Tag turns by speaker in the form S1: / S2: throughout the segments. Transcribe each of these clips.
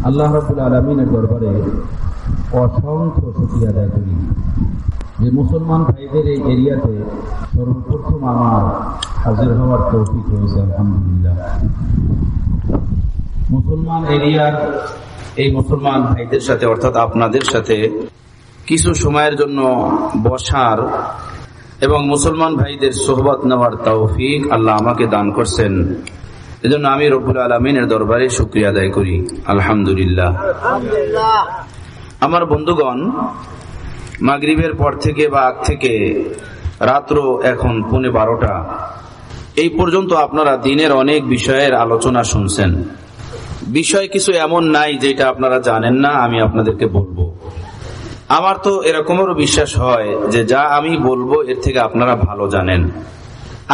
S1: আল্লাহ রাব্বুল আলামিনের দরবারে অসংখ্য শুকরিয়া আদায় করি যে মুসলমান ভাইদের এই এরিয়াতে সর্বপ্রথম আমার হাজির হওয়ার তৌফিক হয়েছে। আলহামদুলিল্লাহ। মুসলমান এরিয়ার এই মুসলমান ভাইদের সাথে অর্থাৎ আপনাদের সাথে কিছু সময়ের জন্য বসার এবং মুসলমান ভাইদের সোহবত নেওয়ার তৌফিক আল্লাহ আমাকে দান করছেন। এজন্য আমি রব্বুল আলামিনের দরবারে শুকরিয়া আদায় করি। আলহামদুলিল্লাহ। আমার বন্ধুগণ, মাগরিবের পর থেকে বা আগ থেকে রাত্র এখন 12:15 এই পর্যন্ত আপনারা দিনের অনেক বিষয়ের আলোচনা শুনছেন। বিষয় কিছু এমন নাই যেটা আপনারা জানেন না, আমি আপনাদেরকে বলবো। আমার তো এরকমেরও বিশ্বাস হয় যে যা আমি বলবো এর থেকে আপনারা ভালো জানেন।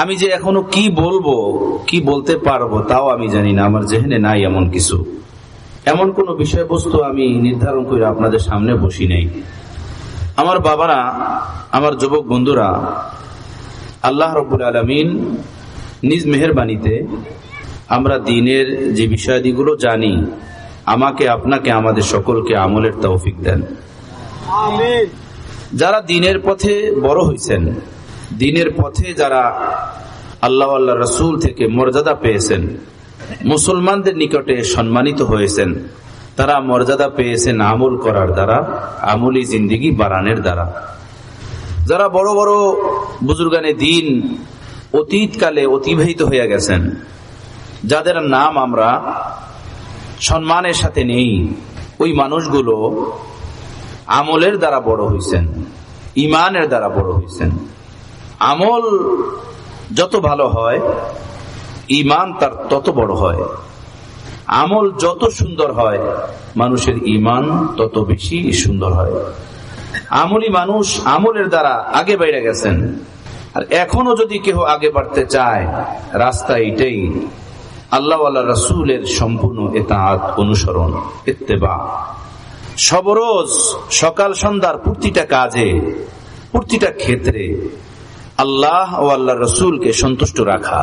S1: আমি যে এখনো কি বলবো, কি বলতে পারবো তাও আমি জানি না, আমার জেহেনে নাই এমন কিছু, এমন কোন বিষয়বস্তু আমি নির্ধারণ করে আপনাদের সামনে বসি নেই। আমার বাবারা, আমার যুবক বন্ধুরা, আল্লাহ রাব্বুল আলামিন নিজ মেহেরবানিতে আমরা দিনের যে বিষয়াদিগুলো জানি, আমাকে, আপনাকে, আমাদের সকলকে আমলের তৌফিক দেন। আমিন। যারা দিনের পথে বড় হয়েছেন, দিনের পথে যারা আল্লাহ আল্লাহ রাসূল থেকে মর্যাদা পেয়েছেন, মুসলমানদের নিকটে সম্মানিত হয়েছেন, তারা মর্যাদা পেয়েছেন আমল করার দ্বারা, আমলি জিন্দেগি বাড়ানোর দ্বারা। যারা বড় বড় বুজুর্গানে দিন অতীতকালে অতিবাহিত হয়ে গেছেন, যাদের নাম আমরা সম্মানের সাথে নেই, ওই মানুষগুলো আমলের দ্বারা বড় হয়েছেন, ইমানের দ্বারা বড় হয়েছেন। আমল যত ভালো হয়, ইমান তার তত বড় হয়। আমল যত সুন্দর হয়, মানুষের ইমান তত বেশি সুন্দর হয়। আমলি মানুষ আমলের দ্বারা আগে বেড়ে গেছেন। আর এখনো যদি কেউ আগে বাড়তে চায়, রাস্তা এটাই, আল্লাহ ওয়ালা রাসূলের সম্পূর্ণ ইতাআত, অনুসরণ, ইত্তেবা। সবরোজ সকাল সন্ধ্যার প্রতিটা কাজে, প্রতিটা ক্ষেত্রে আল্লাহ ও আল্লাহ রাসূলকে সন্তুষ্ট রাখা,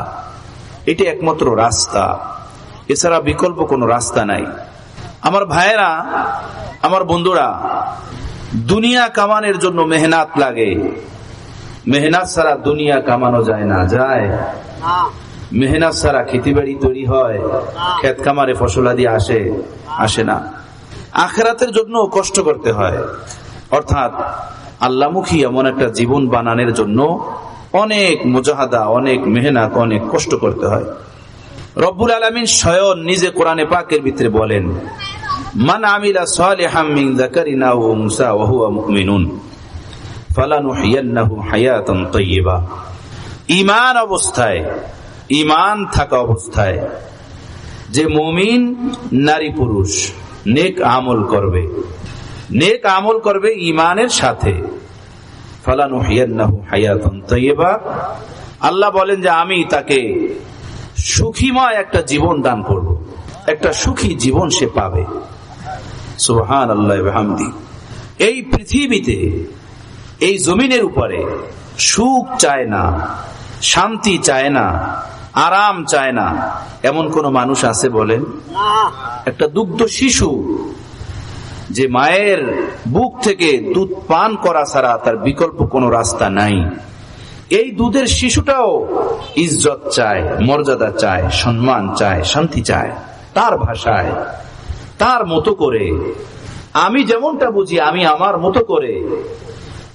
S1: এটি একমাত্র রাস্তা। এছাড়া বিকল্প কোনো রাস্তা নাই। আমার ভাইয়েরা, আমার বন্ধুরা, দুনিয়া কামানোর জন্য মেহনত লাগে। মেহনত ছাড়া দুনিয়া কামানো যায় না, যায়? মেহনত ছাড়া খেতিবাড়ি তৈরি হয়, ক্ষেত খামারে ফসলাদি আসে না। আখিরাতের জন্য কষ্ট করতে হয়, অর্থাৎ আল্লাহমুখী এমন একটা জীবন বানানোর জন্য অনেক মুজাহাদা, অনেক মেহনত, অনেক কষ্ট করতে হয়। রব্বুল আলামিন স্বয়ং নিজে কোরআনে পাকের ভিতরে বলেন, মান আমিলা সালিহাম মিন যাকারিন আও উনসা ওয়া হুয়া মুমিনুন ফালানুহিয়ান্নাহু হায়াতান তাইয়্যিবা। ঈমান অবস্থায়, ঈমান থাকা অবস্থায় যে মুমিন নারী পুরুষ নেক আমল করবে, নেক আমল করবে ঈমানের সাথে, ফালানুহিয়ান্নাহু হায়াতান তাইয়্যিবা, আল্লাহ বলেন যে আমি তাকে সুখীময় একটা জীবন দান করব, একটা সুখী জীবন সে পাবে। সুবহানাল্লাহি ওয়া বিহামদি। এই পৃথিবীতে, এই জমিনের উপরে সুখ চায় না, শান্তি চায় না, আরাম চায় না, এমন কোন মানুষ আছে বলেন? একটা দুগ্ধ শিশু যে মায়ের বুক থেকে দুধ পান করা ছাড়া তার বিকল্প কোনো রাস্তা নাই, এই দুধের শিশুটাও ইজ্জত চায়, মর্যাদা চায়, সম্মান চায়, শান্তি চায়, তার ভাষায়, তার মতো করে। আমি যেমনটা বুঝি, আমি আমার মতো করে,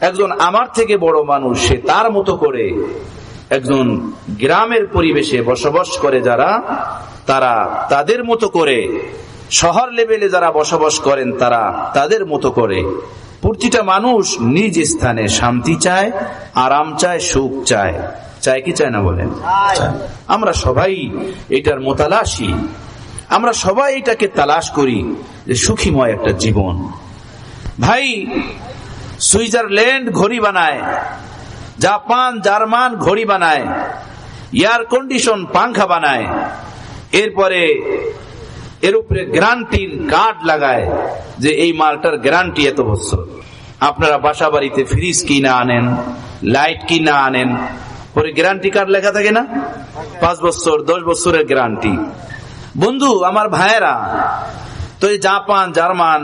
S1: একজন আমার থেকে বড় মানুষ সে তার মতো করে, একজন গ্রামের পরিবেশে বসবাস করে যারা, তারা তাদের মতো করে, শহর লেভেলে যারা বসবাস করেন তারা তাদের মতো করে। প্রতিটা মানুষ নিজ স্থানে শান্তি চায়, আরাম চায়, সুখ চায়। চায় কি চায় না বলেন? আমরা সবাই এটার মোতালাশি, আমরা সবাই এটাকে তালাশ করি যে সুখীময় একটা জীবন। ভাই, সুইজারল্যান্ড ঘড়ি বানায়, জাপান, জার্মান ঘড়ি বানায়, এয়ার কন্ডিশন পাংখা বানায়, এরপরে এর উপরে গ্যারান্টির কার্ড লাগায় যে এই মালটার গ্যারান্টি এত বছর। আপনারা বাসা বাড়িতে ফ্রিজ কিনা আনেন, লাইট কিনা আনেন, পরে গ্যারান্টি কার্ড লেখা থাকে না, 5 বছর 10 বছরের গ্যারান্টি। বন্ধু, আমার ভাইয়েরা, তো এই জাপান, জার্মান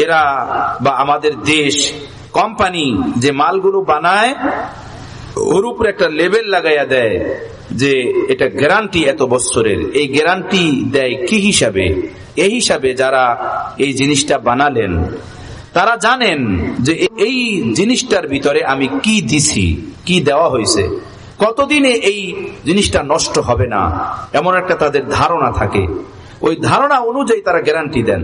S1: এরা বা আমাদের দেশ কোম্পানি যে মালগুলো বানায় ওর উপরে একটা লেবেল লাগাইয়া দেয় যে এটা গ্যারান্টি এত বছরের। এই গ্যারান্টি দেয় কি হিসাবে? এই হিসাবে যারা এই জিনিসটা বানালেন তারা জানেন যে এই জিনিসটার ভিতরে আমি কি দিছি, কি দেওয়া হয়েছে, কতদিনে এই জিনিসটা নষ্ট হবে না, এমন একটা তাদের ধারণা থাকে। ওই ধারণা অনুযায়ী তারা গ্যারান্টি দেন।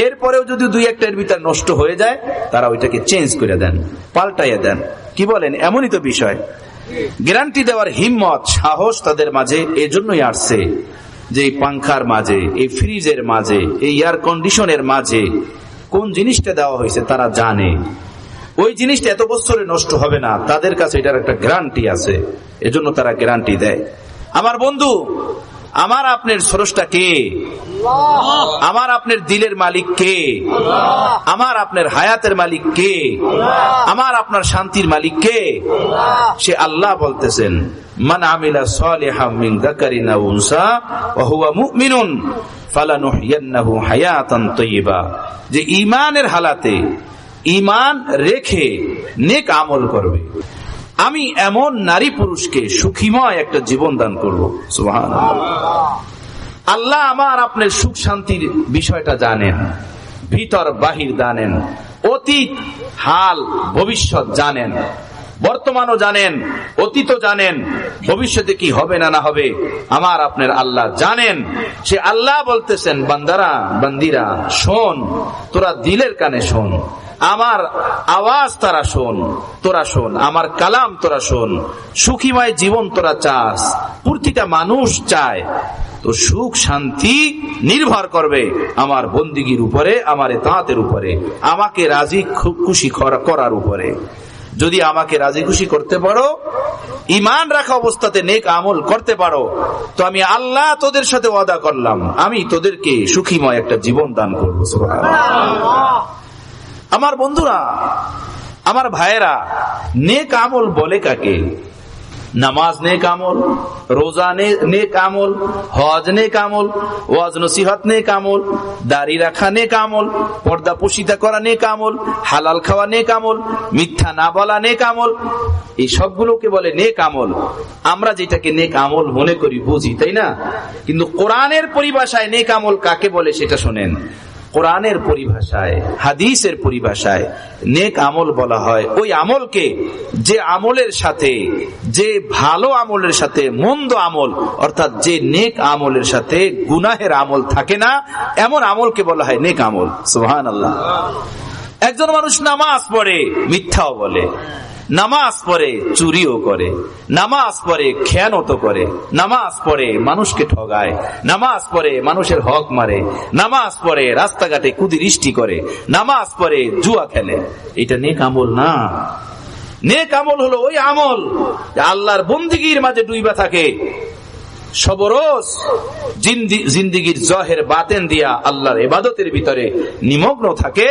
S1: এরপরেও যদি দুই একটার ভিতর নষ্ট হয়ে যায় তারা ওইটাকে চেঞ্জ করে দেন, পাল্টাইয়া দেন। কি বলেন? এমনই তো বিষয়। গ্যারান্টি দেওয়ার হিম্মত, সাহস তাদের মাঝে এজন্যই আসছে যে এই পাংখার মাঝে, এই ফ্রিজের মাঝে, এই এয়ার কন্ডিশনের মাঝে কোন জিনিসটা দেওয়া হয়েছে তারা জানে। ওই জিনিসটা এত বছরে নষ্ট হবে না, তাদের কাছে এটার একটা গ্যারান্টি আছে, এজন্য তারা গ্যারান্টি দেয়। আমার বন্ধু, আমার আপনার স্রষ্টা কে? আমার আপনার দিলের মালিক কে? আমার আপনার হায়াতের মালিক কে? আমার আপনার শান্তির মালিক কে? সে আল্লাহ বলতেছেন, মান আমিলা সালিহাম মিন যাকারিন আও উনসা ওয়া হুয়া মুমিনুন ফালানুহইয়ান্নাহু হায়াতান তাইয়্যিবা। যে ঈমানের হালাতে, ঈমান রেখে নেক আমল করবে, আমি এমন নারী পুরুষকে সুখীময় একটা জীবন দান করব। সুবহানাল্লাহ। আল্লাহ আমার আপনার সুখ শান্তির বিষয়টা জানেন, ভিতর বাহির জানেন, অতীত হাল ভবিষ্যৎ জানেন, বর্তমানও জানেন, অতীতও জানেন, ভবিষ্যতে কি হবে না না হবে আমার আপনার আল্লাহ জানেন। সে আল্লাহ বলতেছেন, বান্দারা বান্দিরা শোন, তোরা দিলের কানে শোন, আমার আওয়াজ তারা শোন, তোরা শোন, আমার কালাম তোরা শোন। সুখীময় জীবন তোরা চাস, প্রতিটা মানুষ চায়। তো সুখ শান্তি নির্ভর করবে আমার বন্দিগির উপরে, আমার ইতাআতের উপরে, আমাকে রাজি খুশি করার উপরে। যদি আমাকে রাজি খুশি করতে পারো, ঈমান রাখা অবস্থাতে নেক আমল করতে পারো, তো আমি আল্লাহ তোদের সাথে ওয়াদা করলাম, আমি তোদেরকে সুখীময় একটা জীবন দান করবো। সুবহানাল্লাহ। আমার বন্ধুরা, আমার ভাইয়েরা, নেক আমল বলে কাকে? নামাজ নেক আমল, রোজা নেক আমল, হজ নেক আমল, ওয়াজ নসিহত নেক আমল, দাড়ি রাখা নেক আমল, পর্দা পুশিতা করা নেক আমল, হালাল খাওয়া নেক আমল, মিথ্যা না বলা নেক আমল, এই সবগুলোকে বলে নেক আমল। আমরা যেটাকে নেক আমল মনে করি, বুঝি, তাই না? কিন্তু কোরআনের পরিভাষায় নেক আমল কাকে বলে সেটা শোনেন। কোরআনের পরিভাষায়, হাদিসের পরিভাষায় নেক আমল বলা হয় ওই আমলকে যে আমলের সাথে, যে ভালো আমলের সাথে মন্দ আমল, অর্থাৎ যে নেক আমলের সাথে গুনাহের আমল থাকে না, এমন আমলকে বলা হয় নেক আমল। সুবহানাল্লাহ। একজন মানুষ নামাজ পড়ে, মিথ্যাও বলে, নামাজ পড়ে চুরিও করে, নামাজ পড়ে খেয়ানত করে, নামাজ পড়ে মানুষকে ঠগায়, নামাজ পড়ে মানুষের হক মারে, নামাজ পড়ে রাস্তাঘাটে কুদৃষ্টি করে, নামাজ পড়ে জুয়া খেলে, এটা নেক আমল না। নেক আমল হলো ওই আমল আল্লাহর বন্দিগির মাঝে ডুইবা থাকে, সবরোজ জিন্দিগির জহের বাতেন দিয়া আল্লাহর ইবাদতের ভিতরে নিমগ্ন থাকে,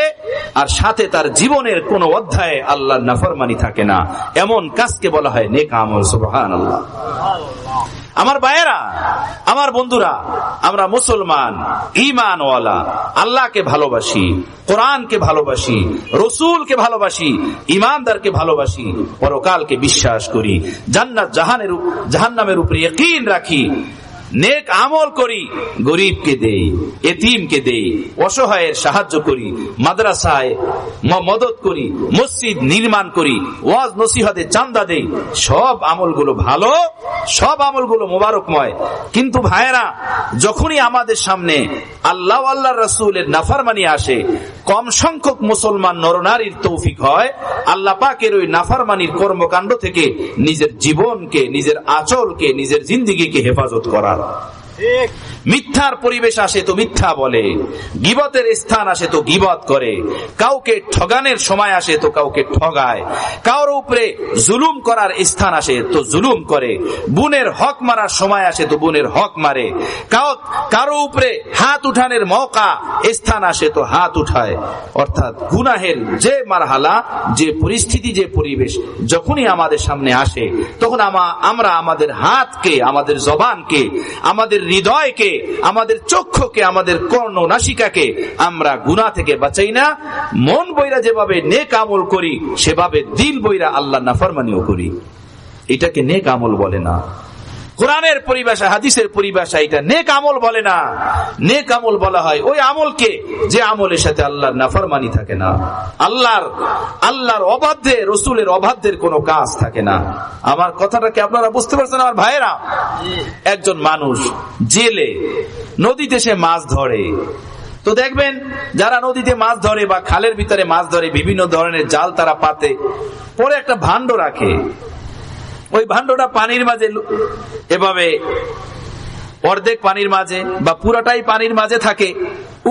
S1: আর সাথে তার জীবনের কোন অধ্যায়ে আল্লাহর নাফরমানি থাকে না। এমন কাজকে বলা হয় নেক আমল। সুবহানাল্লাহ। আমার ভাইয়েরা, আমার বন্ধুরা, আমরা মুসলমান, ঈমানওয়ালা, আল্লাহকে ভালোবাসি, কোরআনকে ভালোবাসি, রসুলকে ভালোবাসি, ঈমানদারকে ভালোবাসি, পরকালকে বিশ্বাস করি, জান্নাত জাহান্নামের উপরে ইয়াকিন রাখি, নেক আমল করি, গরিবকে দেই, এতিমকে দেই, অসহায়ের সাহায্য করি, মাদ্রাসায় মদত করি, মসজিদ নির্মাণ করি, ওয়াজ নসিহতে চান্দা দেই, সব আমলগুলো ভালো, সব আমলগুলো মোবারকময়। কিন্তু ভাইয়েরা, যখনই আমাদের সামনে আল্লাহ আল্লাহর রাসূলের নাফরমানি আসে, কম সংখ্যক মুসলমান নরনারীর তৌফিক হয় আল্লাহ পাকের ওই নাফরমানির কর্মকাণ্ড থেকে নিজের জীবনকে, নিজের আচলকে, নিজের জিন্দেগিকে হেফাজত করার। মিথ্যার পরিবেশ আসে তো মিথ্যা বলে, গীবতের স্থান আসে তো গীবত করে, কাউকে ঠগানের সময় আসে তো কাউকে ঠগায়, কারোর উপরে জুলুম করার স্থান আসে তো জুলুম করে, বোনের হক মারার সময় আসে তো বোনের হক মারে, কারো উপরে হাত উঠানের মৌকা স্থান আসে তো হাত উঠায়। অর্থাৎ গুনাহের যে মারহালা, যে পরিস্থিতি, যে পরিবেশ যখনই আমাদের সামনে আসে, তখন আমরা আমাদের হাতকে, আমাদের জবানকে, আমাদের হৃদয়কে, আমাদের চক্ষুকে, আমাদের কর্ণ নাসিকাকে আমরা গুনাহ থেকে বাঁচাই না। মন বইরা যেভাবে নেক আমল করি, সেভাবে দিল বইরা আল্লাহ নাফরমানিও করি। এটাকে নেক আমল বলে না। কোরআনের পরিভাষা, হাদিসের পরিভাষা এটা নেক আমল বলে না। নেক আমল বলা হয় ওই আমলকে যে আমলের সাথে আল্লাহর নাফরমানি থাকে না, আল্লাহর অবাধ্যে, রসুলের অবাধ্যের কোনো কাজ থাকে না। আমার কথাটা কি আপনারা বুঝতে পারছেন আমার ভাইয়েরা? একজন মানুষ জেলে নদীতে সে মাছ ধরে, তো দেখবেন যারা নদীতে মাছ ধরে বা খালের ভিতরে মাছ ধরে, বিভিন্ন ধরনের জাল তারা পাতে, পরে একটা ভাণ্ড রাখে। ওই ভাণ্ডটা পানির মাঝে এভাবে অর্ধেক পানির মাঝে বা পুরাটাই পানির মাঝে থাকে,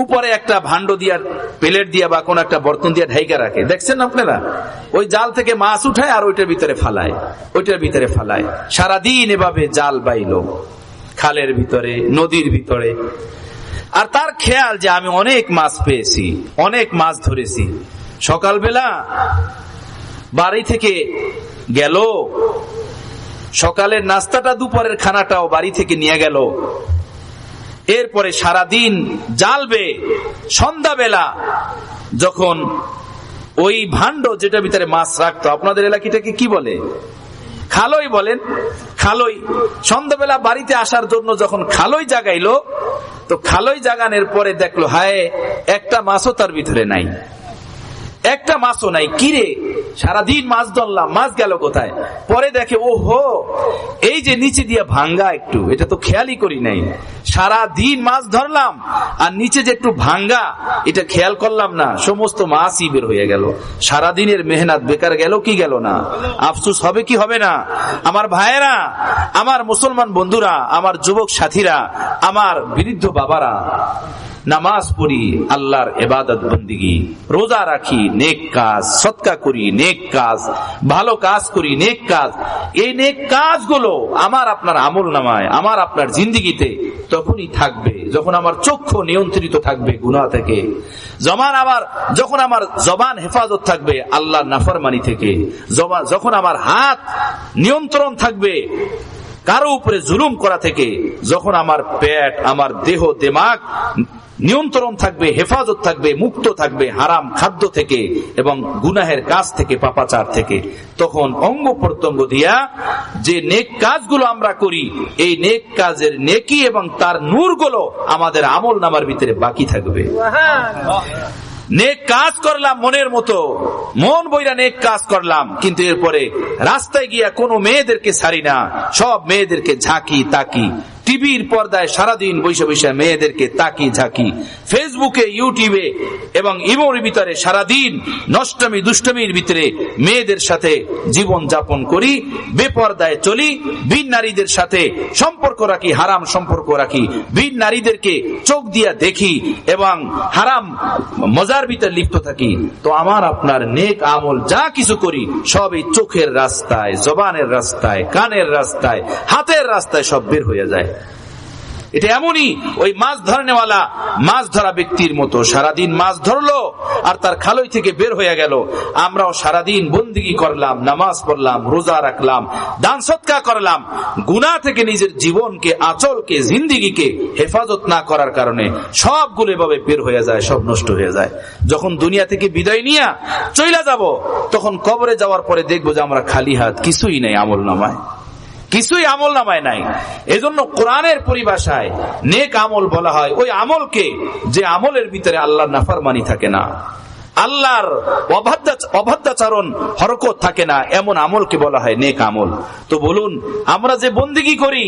S1: উপরে একটা ভাণ্ড দিয়া, প্লেট দিয়া বা কোন একটা বর্তন দিয়া ঢাইকা রাখে। দেখছেন আপনারা? ওই জাল থেকে মাছ উঠায় আর ওইটার ভিতরে ফালায়। সারাদিন এভাবে জাল বাইলো খালের ভিতরে, নদীর ভিতরে। আর তার খেয়াল যে আমি অনেক মাছ পেয়েছি, অনেক মাছ ধরেছি। সকালবেলা বাড়ি থেকে গেল, সকালের নাস্তাটা, দুপুরের খানাটাও বাড়ি থেকে নিয়ে গেল। এরপরে সারাদিন জালবে, সন্ধ্যাবেলা যখন ওই ভাণ্ড যেটা ভিতরে মাছ রাখতো, আপনাদের এলাকাটাকে কি বলে? খালই বলেন, খালই। সন্ধ্যাবেলা বাড়িতে আসার জন্য যখন খালই জাগাইলো, তো খালই জাগানোর পরে দেখলো হায়, একটা মাছও তার ভিতরে নাই, একটা মাছও নাই। কিরে, সারাদিন মাছ ধরলাম, মাছ গেল কোথায়? পরে দেখে ওহো, এই যে নিচে দিয়ে ভাঙ্গা একটু, এটা তো খেয়ালই করি নাই। সারাদিন মাছ ধরলাম আর নিচে যে একটু ভাঙ্গা, এটা খেয়াল করলাম না, সমস্ত মাছই বের হয়ে গেল। সারাদিনের মেহনত বেকার গেল কি গেল না? আফসোস হবে কি হবে না? আমার ভাইয়েরা, আমার মুসলমান বন্ধুরা, আমার যুবক সাথীরা, আমার বৃদ্ধ বাবারা, নামাজ পড়ি, আল্লাহর ইবাদত বন্দেগী, রোজা রাখি, নেক কাজ, সদকা করি, নেক কাজ, ভালো কাজ করি, নেক কাজ। এই নেক কাজগুলো আমার আপনার আমল নামায়, আমার আপনার জিন্দেগিতে তখনই থাকবে যখন আমার চক্ষু নিয়ন্ত্রিত থাকবে গুনাহ থেকে, যখন আমার জবান হেফাজত থাকবে আল্লাহর নাফরমানি থেকে, যখন আমার হাত নিয়ন্ত্রণ থাকবে কারো উপরে জুলুম করা থেকে, যখন আমার পেট, আমার দেহ, দিমাগ নিয়ন্ত্রণ থাকবে, হেফাজত থাকবে, মুক্ত থাকবে হারাম খাদ্য থেকে এবং গুনাহের কাজ থেকে, পাপাচার থেকে, তখন অঙ্গ প্রত্যঙ্গ দিয়া যে নেক কাজগুলো আমরা করি, এই নেক কাজের নেকি এবং তার নূরগুলো আমাদের আমল নামার ভিতরে বাকি থাকবে। নেক কাজ করলাম মনের মতো, মন বইরা নেক কাজ করলাম, কিন্তু এরপরে রাস্তায় গিয়া কোনো মেয়েদেরকে ছাড়ি না, সব মেয়েদেরকে ঝাঁকি তাকি, টিভির পর্দায় সারাদিন বৈশা বৈশা মেয়েদেরকে তাকি ঝাঁকি, ফেসবুকে, ইউটিউবে এবং ইমোর ভিতরে সারাদিন নষ্টমী দুষ্টমির ভিতরে মেয়েদের সাথে জীবন যাপন করি, বেপর্দায় চলি, বিন নারীদের সাথে সম্পর্ক রাখি, হারাম সম্পর্ক রাখি, বিন নারীদেরকে চোখ দিয়া দেখি এবং হারাম মজার ভিতরে লিপ্ত থাকি। তো আমার আপনার নেক আমল যা কিছু করি সব এই চোখের রাস্তায়, জবানের রাস্তায়, কানের রাস্তায়, হাতের রাস্তায় সব বের হয়ে যায়। এটা এমনই ওই মাছ ধরনেওয়ালা মাছ ধরা ব্যক্তির মতো, সারাদিন মাছ ধরলো আর তার খালই থেকে বের হয়ে গেল। আমরাও সারাদিন বন্দেগী করলাম, নামাজ পড়লাম, রোজা রাখলাম, দান সদকা করলাম, গুনাহ থেকে নিজের জীবনকে, আচলকে, জিন্দেগিকে হেফাজত না করার কারণে সবগুলো এভাবে বের হয়ে যায়, সব নষ্ট হয়ে যায়। যখন দুনিয়া থেকে বিদায় নিয়ে চইলা যাব, তখন কবরে যাওয়ার পরে দেখবো যে আমরা খালি হাত, কিছুই নেই আমল নামায়, কিছুই আমল নামায় নাই। এজন্য কোরআনের পরিভাষায় নেক আমল বলা হয় ওই আমলকে যে আমলের ভিতরে আল্লাহর নাফরমানি থাকে না, আল্লাহর অবাধ্যাচরণ হরকত থাকে না, এমন আমলকে বলা হয় নেক আমল। তো বলুন, আমরা যে বন্দেগী করি,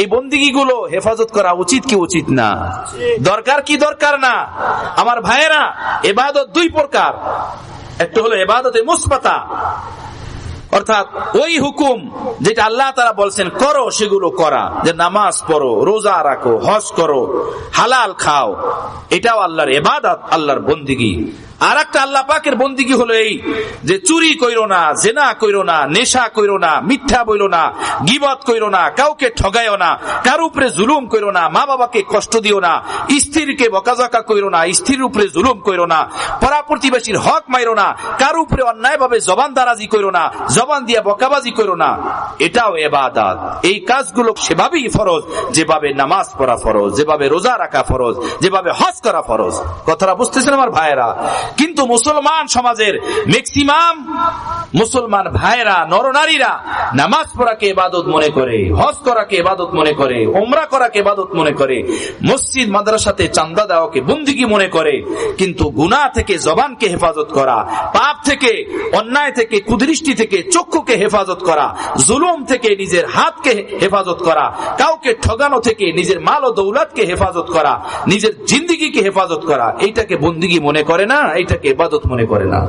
S1: এই বন্দেগী গুলো হেফাজত করা উচিত কি উচিত না? দরকার কি দরকার না? আমার ভাইয়েরা, ইবাদত দুই প্রকার। একটা হলো ইবাদতে মুসবাতা, অর্থাৎ ওই হুকুম যেটা আল্লাহ তাআলা বলছেন করো সেগুলো করা, যে নামাজ পড়ো, রোজা রাখো, হজ করো, হালাল খাও, এটাও আল্লাহর ইবাদত, আল্লাহর বন্দেগী। আর একটা আল্লাহ পাকের বন্দিগি হলো এই যে চুরি কইরো না, জেনা কইরো না, নেশা কইরো না, মিথ্যা বইলো না, গীবত কইরো না, কাউকে ঠগাইও না, কার উপরে জুলুম কইরো না, মা বাবাকে কষ্ট দিও না, স্ত্রীকে বকাঝকা কইরো না, স্ত্রীর উপরে জুলুম কইরো না, পাড়া প্রতিবেশীর হক মাইরো না, কার উপরে অন্যায় ভাবে জবান দারাজি কইরো না, জবান দিয়া বকাবাজি কইরো না। এটাও ইবাদত। এই কাজগুলো সেভাবেই ফরজ যেভাবে নামাজ পড়া ফরজ, যেভাবে রোজা রাখা ফরজ, যেভাবে হজ করা ফরজ। কথাটা বুঝতেছেন আমার ভাইয়েরা? কিন্তু মুসলমান সমাজের ম্যাক্সিমাম মুসলমান ভাইয়েরা, নরনারীরা নামাজ পড়াকে ইবাদত মনে করে, হজ করাকে ইবাদত মনে করে, উমরা করাকে ইবাদত মনে করে, মসজিদ মাদ্রাসাতে চাঁদা দেওয়াকে বন্দিগি মনে করে। কিন্তু গুনাহ থেকে জবানকে হেফাজত করা, পাপ থেকে, অন্যায় থেকে, কুদৃষ্টি থেকে চক্ষুকে হেফাজত করা, জুলুম থেকে নিজের হাতকে হেফাজত করা, কাউকে ঠগানো থেকে নিজের মাল ও দৌলতকে হেফাজত করা, নিজের জিন্দেগিকে হেফাজত করা, এইটাকে বন্দিগি মনে করে না, এইটাকে ইবাদত মনে করে না।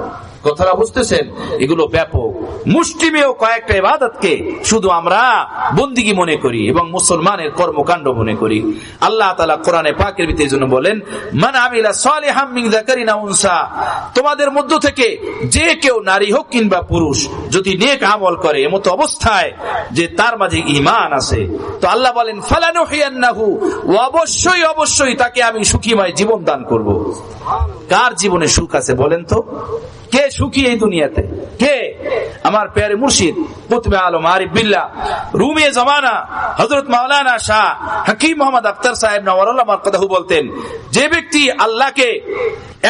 S1: কথাটা বুঝতেছেন? এগুলো ব্যাপক। মুষ্টিমেয় কয়েকটা ইবাদতকে শুধু আমরা বন্দিগি মনে করি এবং মুসলমানের কর্মকাণ্ড মনে করি। আল্লাহ তাআলা কোরআনে পাকের ভিতরে জন্য বলেন, মান আমিলা সালিহাম মিন যাকারিন আও উনসা, তোমাদের মধ্য থেকে যে কেউ নারী হোক কিংবা পুরুষ যদি নেক আমল করে এমত অবস্থায় যে তার মাঝে ঈমান আছে, তো আল্লাহ বলেন ফালানুহিয়ান্নাহু, অবশ্যই অবশ্যই তাকে আমি সুখীময় জীবন দান করব। কার জীবনে সুখ আছে বলেন তো? কে সুখী এই দুনিয়াতে? কে? আমার প্যারে মুর্শিদ কুতুবে আলম আরিফ বিল্লাহ রুমে জামানা হযরত মাওলানা শাহ হাকিম মোহাম্মদ আখতার সাহেব নওয়ারুল্লাহ মারকাদাহু বলতেন, যে ব্যক্তি আল্লাহকে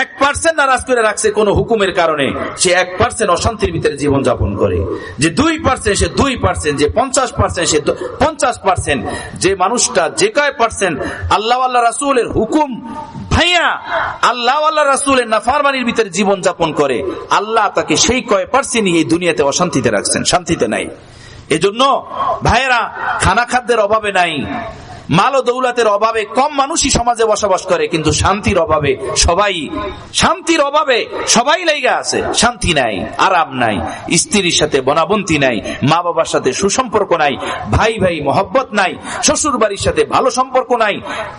S1: 1% নারাজ করে রাখছে কোন হুকুমের কারণে, সে 1% অশান্তির ভিতরে জীবন যাপন করে। যে 2% সে 2%, যে 50% সে 50%, যে মানুষটা যে কয় পার্সেন্ট আল্লাহ আল্লাহ রাসূলের হুকুম ভাইয়া আল্লাহ আল্লাহ রাসূলের নাফরমানির ভিতরে জীবন যাপন করে, আল্লাহ তাকে সেই কয় পার্সেন্ট এই দুনিয়াতে অশান্তিতে রাখছেন, শান্তিতে নাই। এজন্য ভাইয়েরা, খানা খাদ্যের অভাবে নাই, মাল ও দৌলতের অভাবে কম মানুষই সমাজে বসবাস করে, কিন্তু শান্তির অভাবে সবাই লাইগা আছে। শান্তি নাই, আরাম নাই, স্ত্রীর সাথে বনাবন্তি নাই, মা বাবার সাথে সুসম্পর্ক নাই, ভাই ভাই মহব্বত নাই, শ্বশুর বাড়ির সাথে ভালো সম্পর্ক নাই,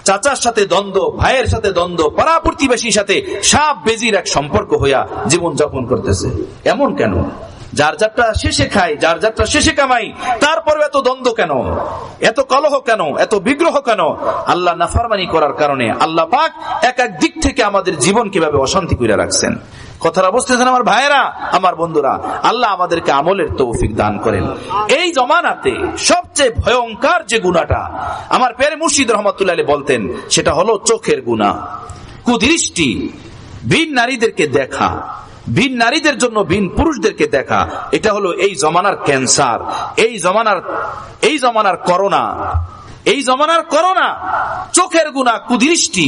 S1: চাচার সাথে দ্বন্দ্ব, ভাইয়ের সাথে দ্বন্দ্ব, পাড়া প্রতিবেশীর সাথে সাপ বেজির এক সম্পর্ক হইয়া জীবন যাপন করতেছে। এমন কেন? যার যাত্রা শেষে খাই, যার যাত্রা শেষে কামাই, তারপর এত দ্বন্দ্ব কেন, এত কলহ কেন, এত বিগ্রহ কেন? আল্লাহ নাফরমানি করার কারণে আল্লাহ পাক এক এক দিক থেকে আমাদের জীবন কিভাবে অশান্তি করে রাখছেন। কথাটা বুঝতেছেন আমার ভাইয়েরা, আমার বন্ধুরা? আল্লাহ আমাদেরকে আমলের তৌফিক দান করেন। এই জমানাতে সবচেয়ে ভয়ঙ্কর যে গুনাহটা আমার পীর মুর্শিদ রহমাতুল্লাহ আলাইহি বলতেন, সেটা হলো চোখের গুনাহ, কুদৃষ্টি, ভিন নারীদেরকে দেখা, ভিন নারীদের জন্য ভিন পুরুষদেরকে দেখা। এটা হলো এই জমানার ক্যান্সার, এই জমানার করোনা, চোখের গুনাহ, কুদৃষ্টি।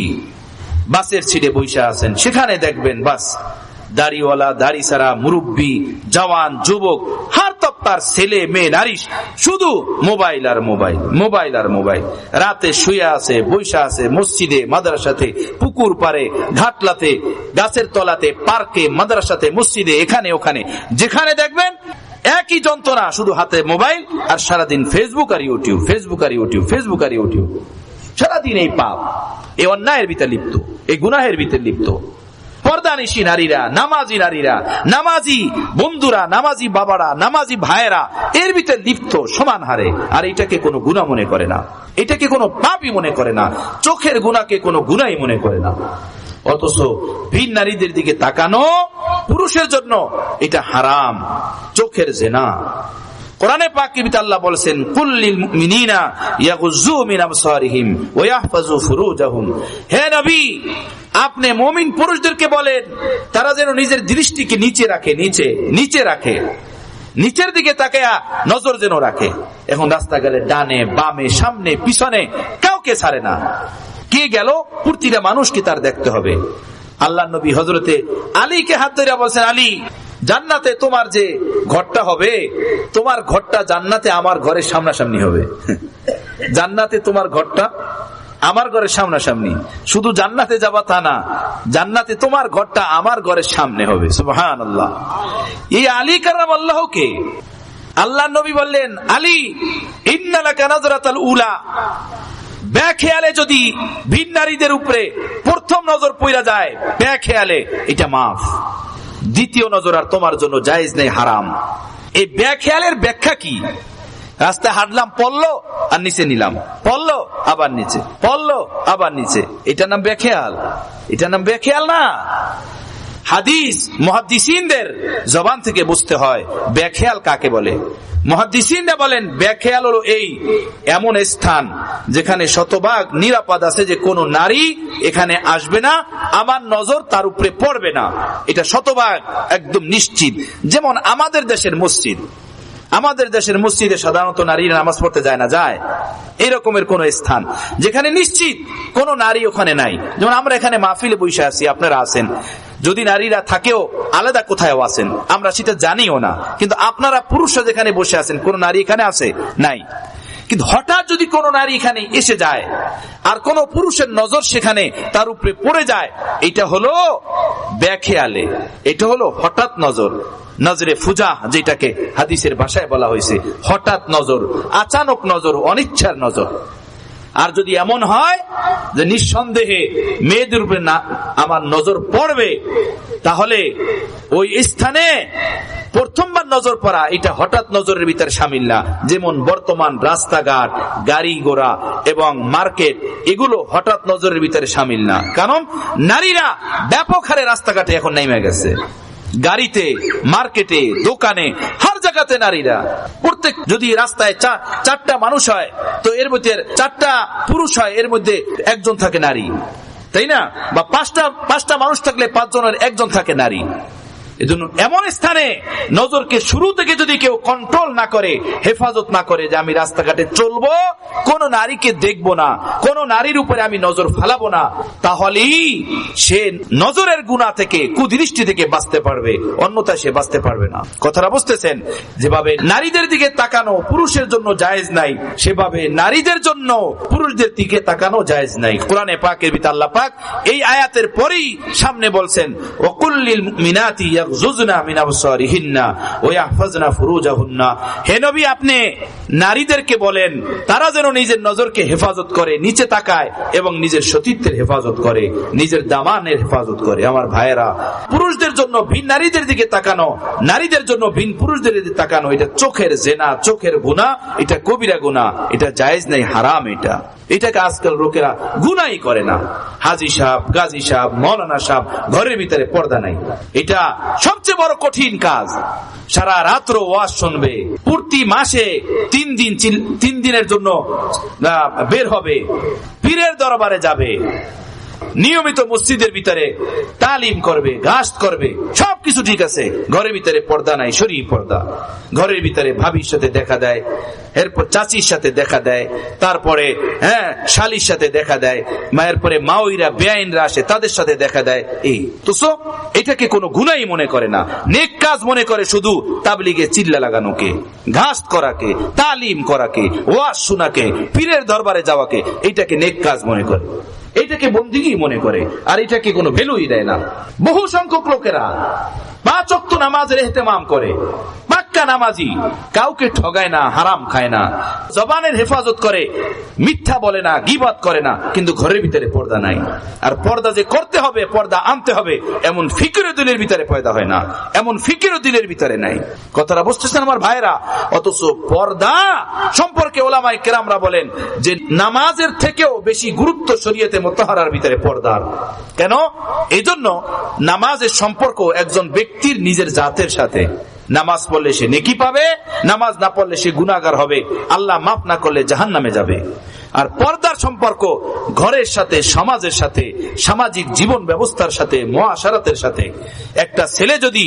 S1: বাসের সিটে বসে আছেন, সেখানে দেখবেন বাস দাড়িওয়ালা, দাড়ি ছাড়া, মুরব্বী, জওয়ান, যুবক, হার তপ্তার ছেলে মেয়ে নারী, শুধু মোবাইল আর মোবাইল, মোবাইল আর মোবাইল। রাতে শুয়ে আছে, বৈশা আছে, মসজিদে, মাদ্রাসাতে, পুকুর পারে, ঘাটলাতে, গাছের তলাতে, পার্কে, মাদ্রাসাতে, মসজিদে, এখানে ওখানে, যেখানে দেখবেন একই যন্ত্রণা, শুধু হাতে মোবাইল আর সারাদিন ফেসবুক আর ইউটিউব, ফেসবুক আর ইউটিউব, ফেসবুক আর ইউটিউব। সারাদিন এই পাপ, এই অন্যায়ের ভিতরে লিপ্ত, এই গুনাহের ভিতরে লিপ্ত। পর্দানিশী নারীরা, নামাজি বন্ধুরা, নামাজি বাবারা, নামাজি ভাইয়েরা এর ভিতরে লিপ্ত সমান হারে। আর এটাকে কোনো গুনাহ মনে করে না, এটাকে কোনো পাপই মনে করে না, চোখের গুনাহকে কোনো গুনাহই মনে করে না। অথচ ভিন নারীদের দিকে তাকানো পুরুষের জন্য এটা হারাম, চোখের জিনা। কোরআনে পাকে আল্লাহ বলেছেন, কুল্লিল মুমিনিনা ইয়াগুযু মিন আবসারিহিম ওয়া ইয়াহফাযু ফুরুজাহুম। হে নবী, আপনি মুমিন পুরুষদেরকে বলেন তারা যেন নিজের দৃষ্টিকে নিচে রাখে, নিচের দিকে তাকায়া নজর যেন রাখে। এখন রাস্তা গেলে ডানে বামে, সামনে পিছনে কাউকে ছাড়ে না। কে গেল, প্রতিটা মানুষকে তার দেখতে হবে। আল্লাহ নবী হযরতে আলীকে হাত ধরে বলছেন, আলী, জান্নাতে তোমার যে ঘরটা হবে, তোমার ঘরটা জান্নাতে আমার ঘরের সামনাসামনি হবে। জান্নাতে তোমার ঘরটা আমার ঘরের সামনাসামনি। শুধু জান্নাতে যাবা তা না, জান্নাতে তোমার ঘরটা আমার ঘরের সামনে হবে। সুবহানাল্লাহ। এই আলী কারামাল্লাহকে আল্লাহ নবী বললেন, আলী, ইন্না লাকা নাজরাতাল উলা, বেখেয়ালে যদি ভিন নারীদের উপরে প্রথম নজর পড়া যায় বেখেয়ালে, এটা মাফ। দ্বিতীয় নজর আর তোমার জন্য জায়েজ নেই, হারাম। এই বেখেয়ালের ব্যাখ্যা কি? রাস্তায় হাঁটলাম, পড়লো আর নিচে নিলাম, পড়লো আবার নিচে, পড়লো আবার নিচে, এটার নাম বেখেয়াল? এটার নাম বেখেয়াল না। হাদিস মুহাদ্দিসিনদের জবান থেকে বুঝতে হয় বেখেয়াল কাকে বলে। মুহাদ্দিসিনরা বলেন বেখেয়াল হলো এই এমন স্থান যেখানে শতভাগ নিরাপদ আছে যে কোনো নারী এখানে আসবে না, আমার নজর তার উপরে পড়বে না, এটা শতভাগ একদম নিশ্চিত। যেমন আমাদের দেশের মসজিদ, আমাদের দেশের মসজিদে সাধারণত নারীরা নামাজ পড়তে যায় না, যায় এই রকমের কোন স্থান যেখানে নিশ্চিত কোন নারী ওখানে নাই। যেমন আমরা এখানে মাহফিলে বসে আছি, আপনারা আছেন, যদি নারীরা থাকেও আলাদা কোথায় আছেন আমরা সেটা জানিও না, কিন্তু আপনারা পুরুষরা যেখানে বসে আছেন কোন নারী এখানে আছে? নাই। কিন্তু হঠাৎ যদি কোন নারী এখানে এসে যায় আর কোন পুরুষের নজর সেখানে তার উপরে পড়ে যায়, এটা হলো বেখেয়ালে, এটা হলো হঠাৎ নজর, নজরে ফুজা যেটাকে হাদিসের ভাষায় বলা হয়েছে, হঠাৎ নজর, আচানক নজর, অনিচ্ছার নজর। আর যদি এমন হয় যে নিঃসন্দেহে মেয়েদের উপরে না আমার নজর পড়বে, তাহলে ওই স্থানে প্রথমবার নজর পড়া এটা হঠাৎ নজরের ভিতরে শামিল না। যেমন বর্তমান রাস্তাঘাট, গাড়ি ঘোড়া এবং মার্কেট, এগুলো হঠাৎ নজরের ভিতরে শামিল না। কারণ নারীরা ব্যাপক হারে রাস্তাঘাটে এখন নেমে গেছে, গাড়িতে, মার্কেটে, দোকানে, হর জায়গাতে নারীরা। প্রত্যেক যদি রাস্তায় চারটা মানুষ হয় তো এর মধ্যে চারটা পুরুষ হয়, এর মধ্যে একজন থাকে নারী, তাই না? বা পাঁচটা মানুষ থাকলে 5 জনের 1 জন থাকে নারী। এজন্য এমন স্থানে নজরকে শুরু থেকে যদি কেউ কন্ট্রোল না করে, হেফাজত না করে, যে আমি রাস্তাঘাটে চলবো, কোন নারীকে দেখবো না, কোন নারীর উপরে আমি নজর ফেলাবো না, তাহলেই সে নজরের গুনাহ থেকে, কুদৃষ্টি থেকে বাঁচতে পারবে, অন্যথায় সে বাঁচতে পারবে না। কথাটা বুঝতেছেন? যেভাবে নারীদের দিকে তাকানো পুরুষের জন্য জায়েজ নাই, সেভাবে নারীদের জন্য পুরুষদের দিকে তাকানো জায়েজ নাই। কোরআনে পাকের ভিতরে আল্লাহ পাক এই আয়াতের পরেই সামনে বলছেন, ওয়াকুল্লিল মুমিনাতি ইয়াগযুযনা মিন আবসারিহিন্না ওয়া ইয়াহফাযনা ফুরুজাহুন্না। হে নবী, আপনি নারীদেরকে বলেন তারা যেন নিজের নজরকে হেফাজত করে, নিচে তাকায় এবং নিজের সতীত্বের হেফাজত করে, নিজের দামানের হেফাজত করে। আমার ভাইয়েরা, পুরুষদের জন্য ভিন নারীদের দিকে তাকানো, নারীদের জন্য ভিন পুরুষদের দিকে তাকানো, এটা চোখের জেনা, চোখের গুনাহ, এটা কবিরা গুনাহ, এটা জায়েজ নাই, হারাম। এটাকে আজকাল লোকেরা গুনাহই করে না। হাজী সাহেব, গাজী সাহেব, মৌলানা সাহেব, ঘরের ভিতরে পর্দা নাই, এটা সবচেয়ে বড় কঠিন কাজ। সারা রাত্র ওয়াজ শুনবে, প্রতি মাসে 3 দিনের জন্য বের হবে, পীরের দরবারে যাবে, নিয়মিত মসজিদের ভিতরে তালিম করবে, গাছ করবে, সবকিছু ঠিক আছে, ঘরের ভিতরে পর্দা নাই, শরীর পর্দা। ঘরের ভিতরে ভাবির সাথে দেখা দেয়, এরপর চাচির সাথে দেখা দেয়, তারপরে শালির সাথে দেখা দেয়, মায়ের পরে মাওইরা বেআইনরা আসে, তাদের সাথে দেখা দেয়। এই তো এটাকে কোনো গুনাই মনে করে না, নেক কাজ মনে করে শুধু তাবলিগে চিল্লা লাগানোকে, ঘাস করাকে, তালিম করাকে, ওয়াজ শোনাকে, পীরের দরবারে যাওয়াকে, এটাকে নেক কাজ মনে করে, এটাকে বন্দিগি মনে করে, আর এটাকে কোনো ভ্যালুই দেয় না। বহু সংখ্যক লোকেরা 5 ওয়াক্ত নামাজের ইহতেমাম করে, পাক্কা নামাজি, কাউকে ঠগায় না, হারাম খায় না, জবানের হেফাজত করে, মিথ্যা বলে না, গীবত করে না, কিন্তু ঘরের ভিতরে পর্দা নাই। আর পর্দা যে করতে হবে, পর্দা আনতে হবে, এমন ফিকির দিলের ভিতরে পয়দা হয় না, এমন ফিকির দিলের ভিতরে নাই। কথাটা বুঝতেছেন আমার ভাইরা? অথচ পর্দা সম্পর্কে ওলামায়ে কেরামরা বলেন যে নামাজের থেকেও বেশি গুরুত্ব শরীয়তে মুতাহহারার ভিতরে পর্দার। কেন? এজন্য নামাজের সম্পর্ক একজন ব্যক্তির নিজের জাতের সাথে। নামাজ পড়লে সে নেকি পাবে, নামাজ না পড়লে সে গুনাহগার হবে, আল্লাহ মাফ না করলে জাহান্নামে যাবে। আর পর্দার সম্পর্ক ঘরের সাথে, সমাজের সাথে, সামাজিক জীবন ব্যবস্থার সাথে, মুআশারাতের সাথে। একটা ছেলে যদি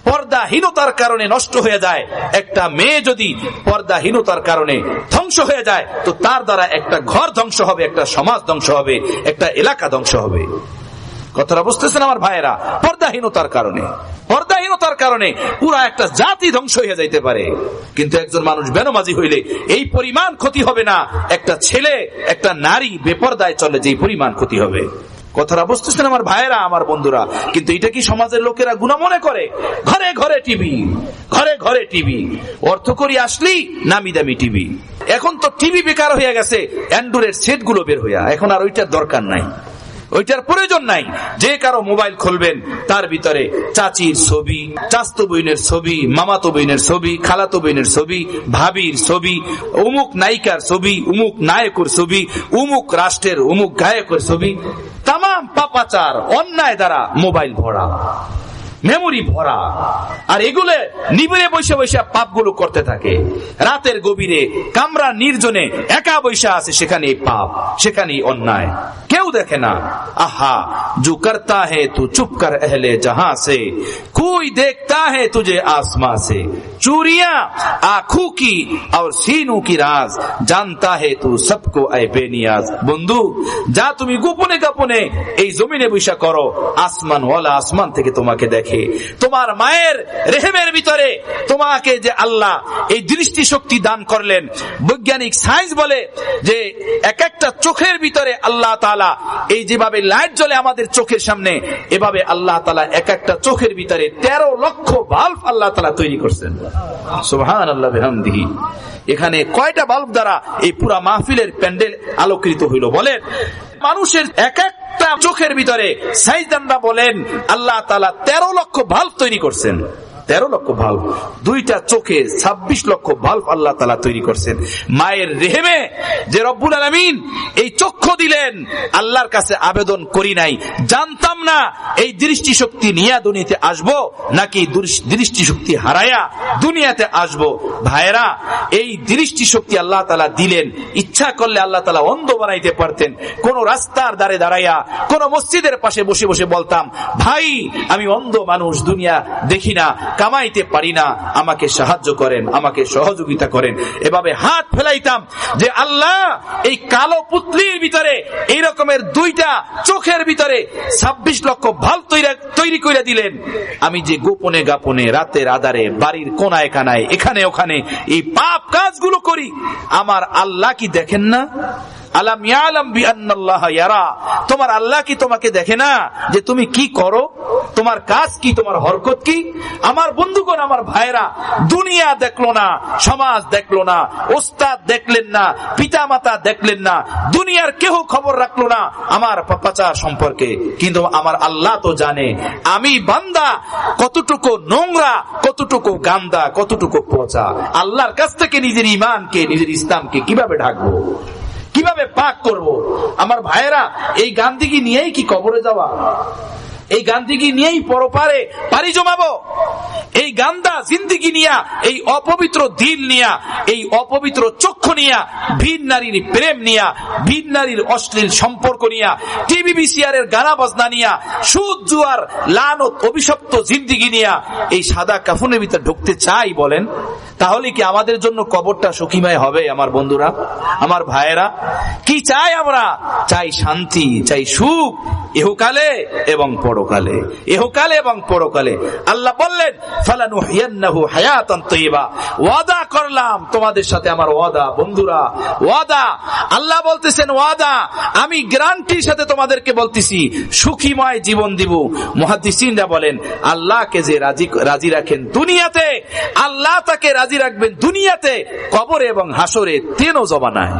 S1: পর্দাহীনতার কারণে নষ্ট হয়ে যায়, একটা মেয়ে যদি পর্দাহীনতার কারণে ধ্বংস হয়ে যায়, তো তার দ্বারা একটা ঘর ধ্বংস হবে, একটা সমাজ ধ্বংস হবে, একটা এলাকা ধ্বংস হবে। কথাটা বুঝতেছেন আমার ভাইয়েরা? পর্দাহীনতার কারণে পুরা একটা জাতি ধ্বংস হয়ে যাইতে পারে। কিন্তু একজন মানুষ বেনমাজি হইলে এই পরিমাণ ক্ষতি হবে না, একটা ছেলে, একটা নারী বেপরদায় চলে যে পরিমাণ ক্ষতি হবে। কথাটা বুঝতেছেন আমার ভাইয়েরা, আমার বন্ধুরা? কিন্তু এটা কি সমাজের লোকেরা গুনাহ মনে করে? ঘরে ঘরে টিভি, ঘরে ঘরে টিভি, অর্থকরী আসলেই নামি দামি টিভি, এখন তো টিভি বেকার হয়ে গেছে, অ্যান্ড্রয়েড সেট গুলো বের হইয়া, এখন আর ওইটার দরকার নাই, ওইটার প্রয়োজন নাই। যে কারো মোবাইল খুলবেন তার ভিতরে চাচির ছবি, চাচতো বোনের ছবি, মামাতো বোনের ছবি, খালাতো বোনের ছবি, ভাবির ছবি, অমুক নায়িকার ছবি, অমুক নায়কের ছবি, অমুক রাষ্ট্রের অমুক গায়কের ছবি, তামাম পাপাচার অন্যায় দ্বারা মোবাইল ভরা, মেমোরি ভরা। আর এগুলো নিবিড়ে বসে বসে পাপগুলো করতে থাকে। রাতের গভীরে কামরা নির্জনে একা বসে আছে, সেখানে পাপ, সেখানে অন্যায়, কেউ দেখে না। আহা जो करता है तू चुप कर अहले जहां से, कोई देखता है तुझे आसमां से, चूरियां आंखों की और सीनों की राज, जानता है तू सबको ऐ बेनियाज। বন্ধু, যা তুমি গোপনে গোপনে এই জমিনে বসে করো, আসমান ওয়ালা আসমান থেকে তোমাকে দেখে। তোমার মায়ের রেহেমের ভিতরে তোমাকে যে আল্লাহ এই দৃষ্টি শক্তি দান করলেন, বৈজ্ঞানিক সায়েন্স বলে যে এক একটা চোখের ভিতরে আল্লাহ তাআলা এই যেভাবে লাইট জ্বলে আমাদের চোখের সামনে, এভাবে আল্লাহ তাআলা এক একটা চোখের ভিতরে 13 লক্ষ বাল্ব আল্লাহ তাআলা তৈরি করছেন। সুবহানাল্লাহ বিহামদিহি। এখানে কয়টা বাল্ব দ্বারা এই পুরা মাহফিলের প্যান্ডেল আলোকিত হইল বলেন? মানুষের এক একটা চোখের ভিতরে সাইয়েদানরা বলেন আল্লাহ তাআলা 13 লক্ষ বাল্ব তৈরি করছেন। 13 লক্ষ বাল্ব, দুইটা চোখে 26 লক্ষ বাল্ব আল্লাহ তাআলা তৈরি করছেন। মায়ের রেহেমে যে রব্বুল আলামিন এই চক্ষু দিলেন, আল্লাহর কাছে আবেদন করি নাই, জানতাম না এই দৃষ্টি শক্তি নিয়ে দুনিয়াতে আসবো নাকি দৃষ্টি শক্তি হারায়া দুনিয়াতে আসবো। ভাইরা, এই দৃষ্টি শক্তি আল্লাহ তাআলা দিলেন, ইচ্ছা করলে আল্লাহ তাআলা অন্ধ বানাইতে পারতেন। কোন রাস্তার ধারে দাঁড়াইয়া, কোন মসজিদের পাশে বসে বসে বলতাম, ভাই আমি অন্ধ মানুষ, দুনিয়া দেখি না, কামাইতে পারি না, আমাকে সাহায্য করেন, আমাকে সহযোগিতা করেন। এভাবে হাত ফেলাইতাম যে আল্লাহ এই কালো পুতলির ভিতরে এই রকমের দুইটা চোখের ভিতরে 26 লক্ষ বাল্ব তৈরি করে দিলেন। আমি যে গোপনে গোপনে রাতের আধারে বাড়ির কোনায় কানায় এখানে ওখানে এই পাপ কাজগুলো করি, আমার আল্লাহ কি দেখেন না? আলাম ইয়ালাম বিআন্নাল্লাহ ইয়ারা, তোমার আল্লাহ কি তোমাকে দেখে না যে তুমি কি করো, তোমার কাজ কি, তোমার হরকত কি? আমার বন্ধুগণ, আমার ভাইরা, দুনিয়া দেখলো না, সমাজ দেখলো না, ওস্তাদ দেখলেন না, পিতা মাতা দেখলেন না, দুনিয়ার কেউ খবর রাখলো না আমার পাপাচার সম্পর্কে, কিন্তু আমার আল্লাহ তো জানে আমি বান্দা কতটুকু নোংরা, কতটুকু গান্দা, কতটুকু পচা। আল্লাহর কাছ থেকে নিজের ঈমানকে, নিজের ইসলামকে কিভাবে ঢাকবো, কিভাবে পাক করব? আমার ভাইয়েরা, এই গান্দিগি নিয়েই কি কবরে যাওয়া? এই গান্দিগি নিয়েই পরপারে পাড়ি জমাবো? এই গান্দা জিন্দিগি নিয়া, এই অপবিত্র দিল নিয়া, এই অপবিত্র চক্ষু নিয়া, ভিন নারীর প্রেম নিয়া, ভিন নারীর অশ্লীল সম্পর্ক নিয়া, টিভি বিসিআর এর গানা বাজনা নিয়া, সুদ জুয়ার লানত অভিশপ্ত জিন্দিগি নিয়া এই সাদা কাফনের ভিতরে ঢুকতে চাই বলেন? তাহলে কি আমাদের জন্য কবরটা সুখীময় হবে? আমার বন্ধুরা, আমার ভাইয়েরা, কি চাই আমরা? চাই শান্তি, চাই সুখ, ইহকালে এবং পরকালে, ইহকালে এবং পরকালে। আল্লাহ বললেন ফালানুহিয়ান্নাহু হায়াতান তাইয়্যিবা, ওয়াদা করলাম তোমাদের সাথে, আমার ওয়াদা বন্ধুরা, ওয়াদা। আল্লাহ বলতেছেন ওয়াদা, আমি গ্যারান্টির সাথে তোমাদেরকে বলতেছি সুখীময় জীবন দিব। মুহাদ্দিসিনরা বলেন আল্লাহকে যে রাজি রাখেন দুনিয়াতে, আল্লাহ তাকে রাজি রাখবেন দুনিয়াতে, কবরে এবং হাসরে, তেনো জমানায়,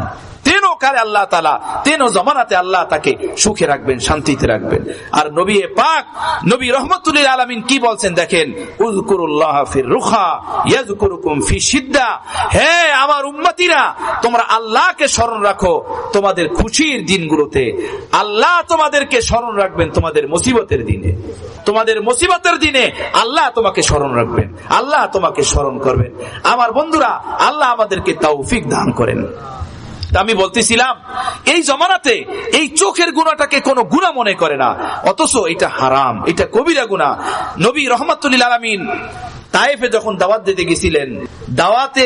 S1: তেনো কালে আল্লাহ তাআলা, তেনো জমানাতে আল্লাহ তাকে সুখে রাখবেন, শান্তিতে রাখবেন। আর নবী পাক, নবী রাহমাতুল লিল আলামিন কি বলছেন দেখেন, উযকুরুল্লাহ ফির রুখা ইয়াযকুরুকুম ফি শিদ্দা। হে আমার উম্মতিরা, তোমরা আল্লাহকে স্মরণ রাখো তোমাদের খুশির দিনগুলোতে, আল্লাহ তোমাদেরকে স্মরণ রাখবেন তোমাদের মুসিবতের দিনে। তোমাদের মুসিবতের দিনে আল্লাহ তোমাকে স্মরণ রাখবেন, আল্লাহ তোমাকে স্মরণ করবেন। আমার বন্ধুরা, আল্লাহ আমাদেরকে তৌফিক দান করেন। আমি বলতেছিলাম, এই জমানাতে এই চোখের গুনাহটাকে কোনো গুনাহ মনে করে না, অথচ এটা হারাম, এটা কবিরা গুনাহ। নবী রাহমাতুল লিল আলামিন তায়েফে যখন দাওয়াত দিতে গেছিলেন, দাওয়াতে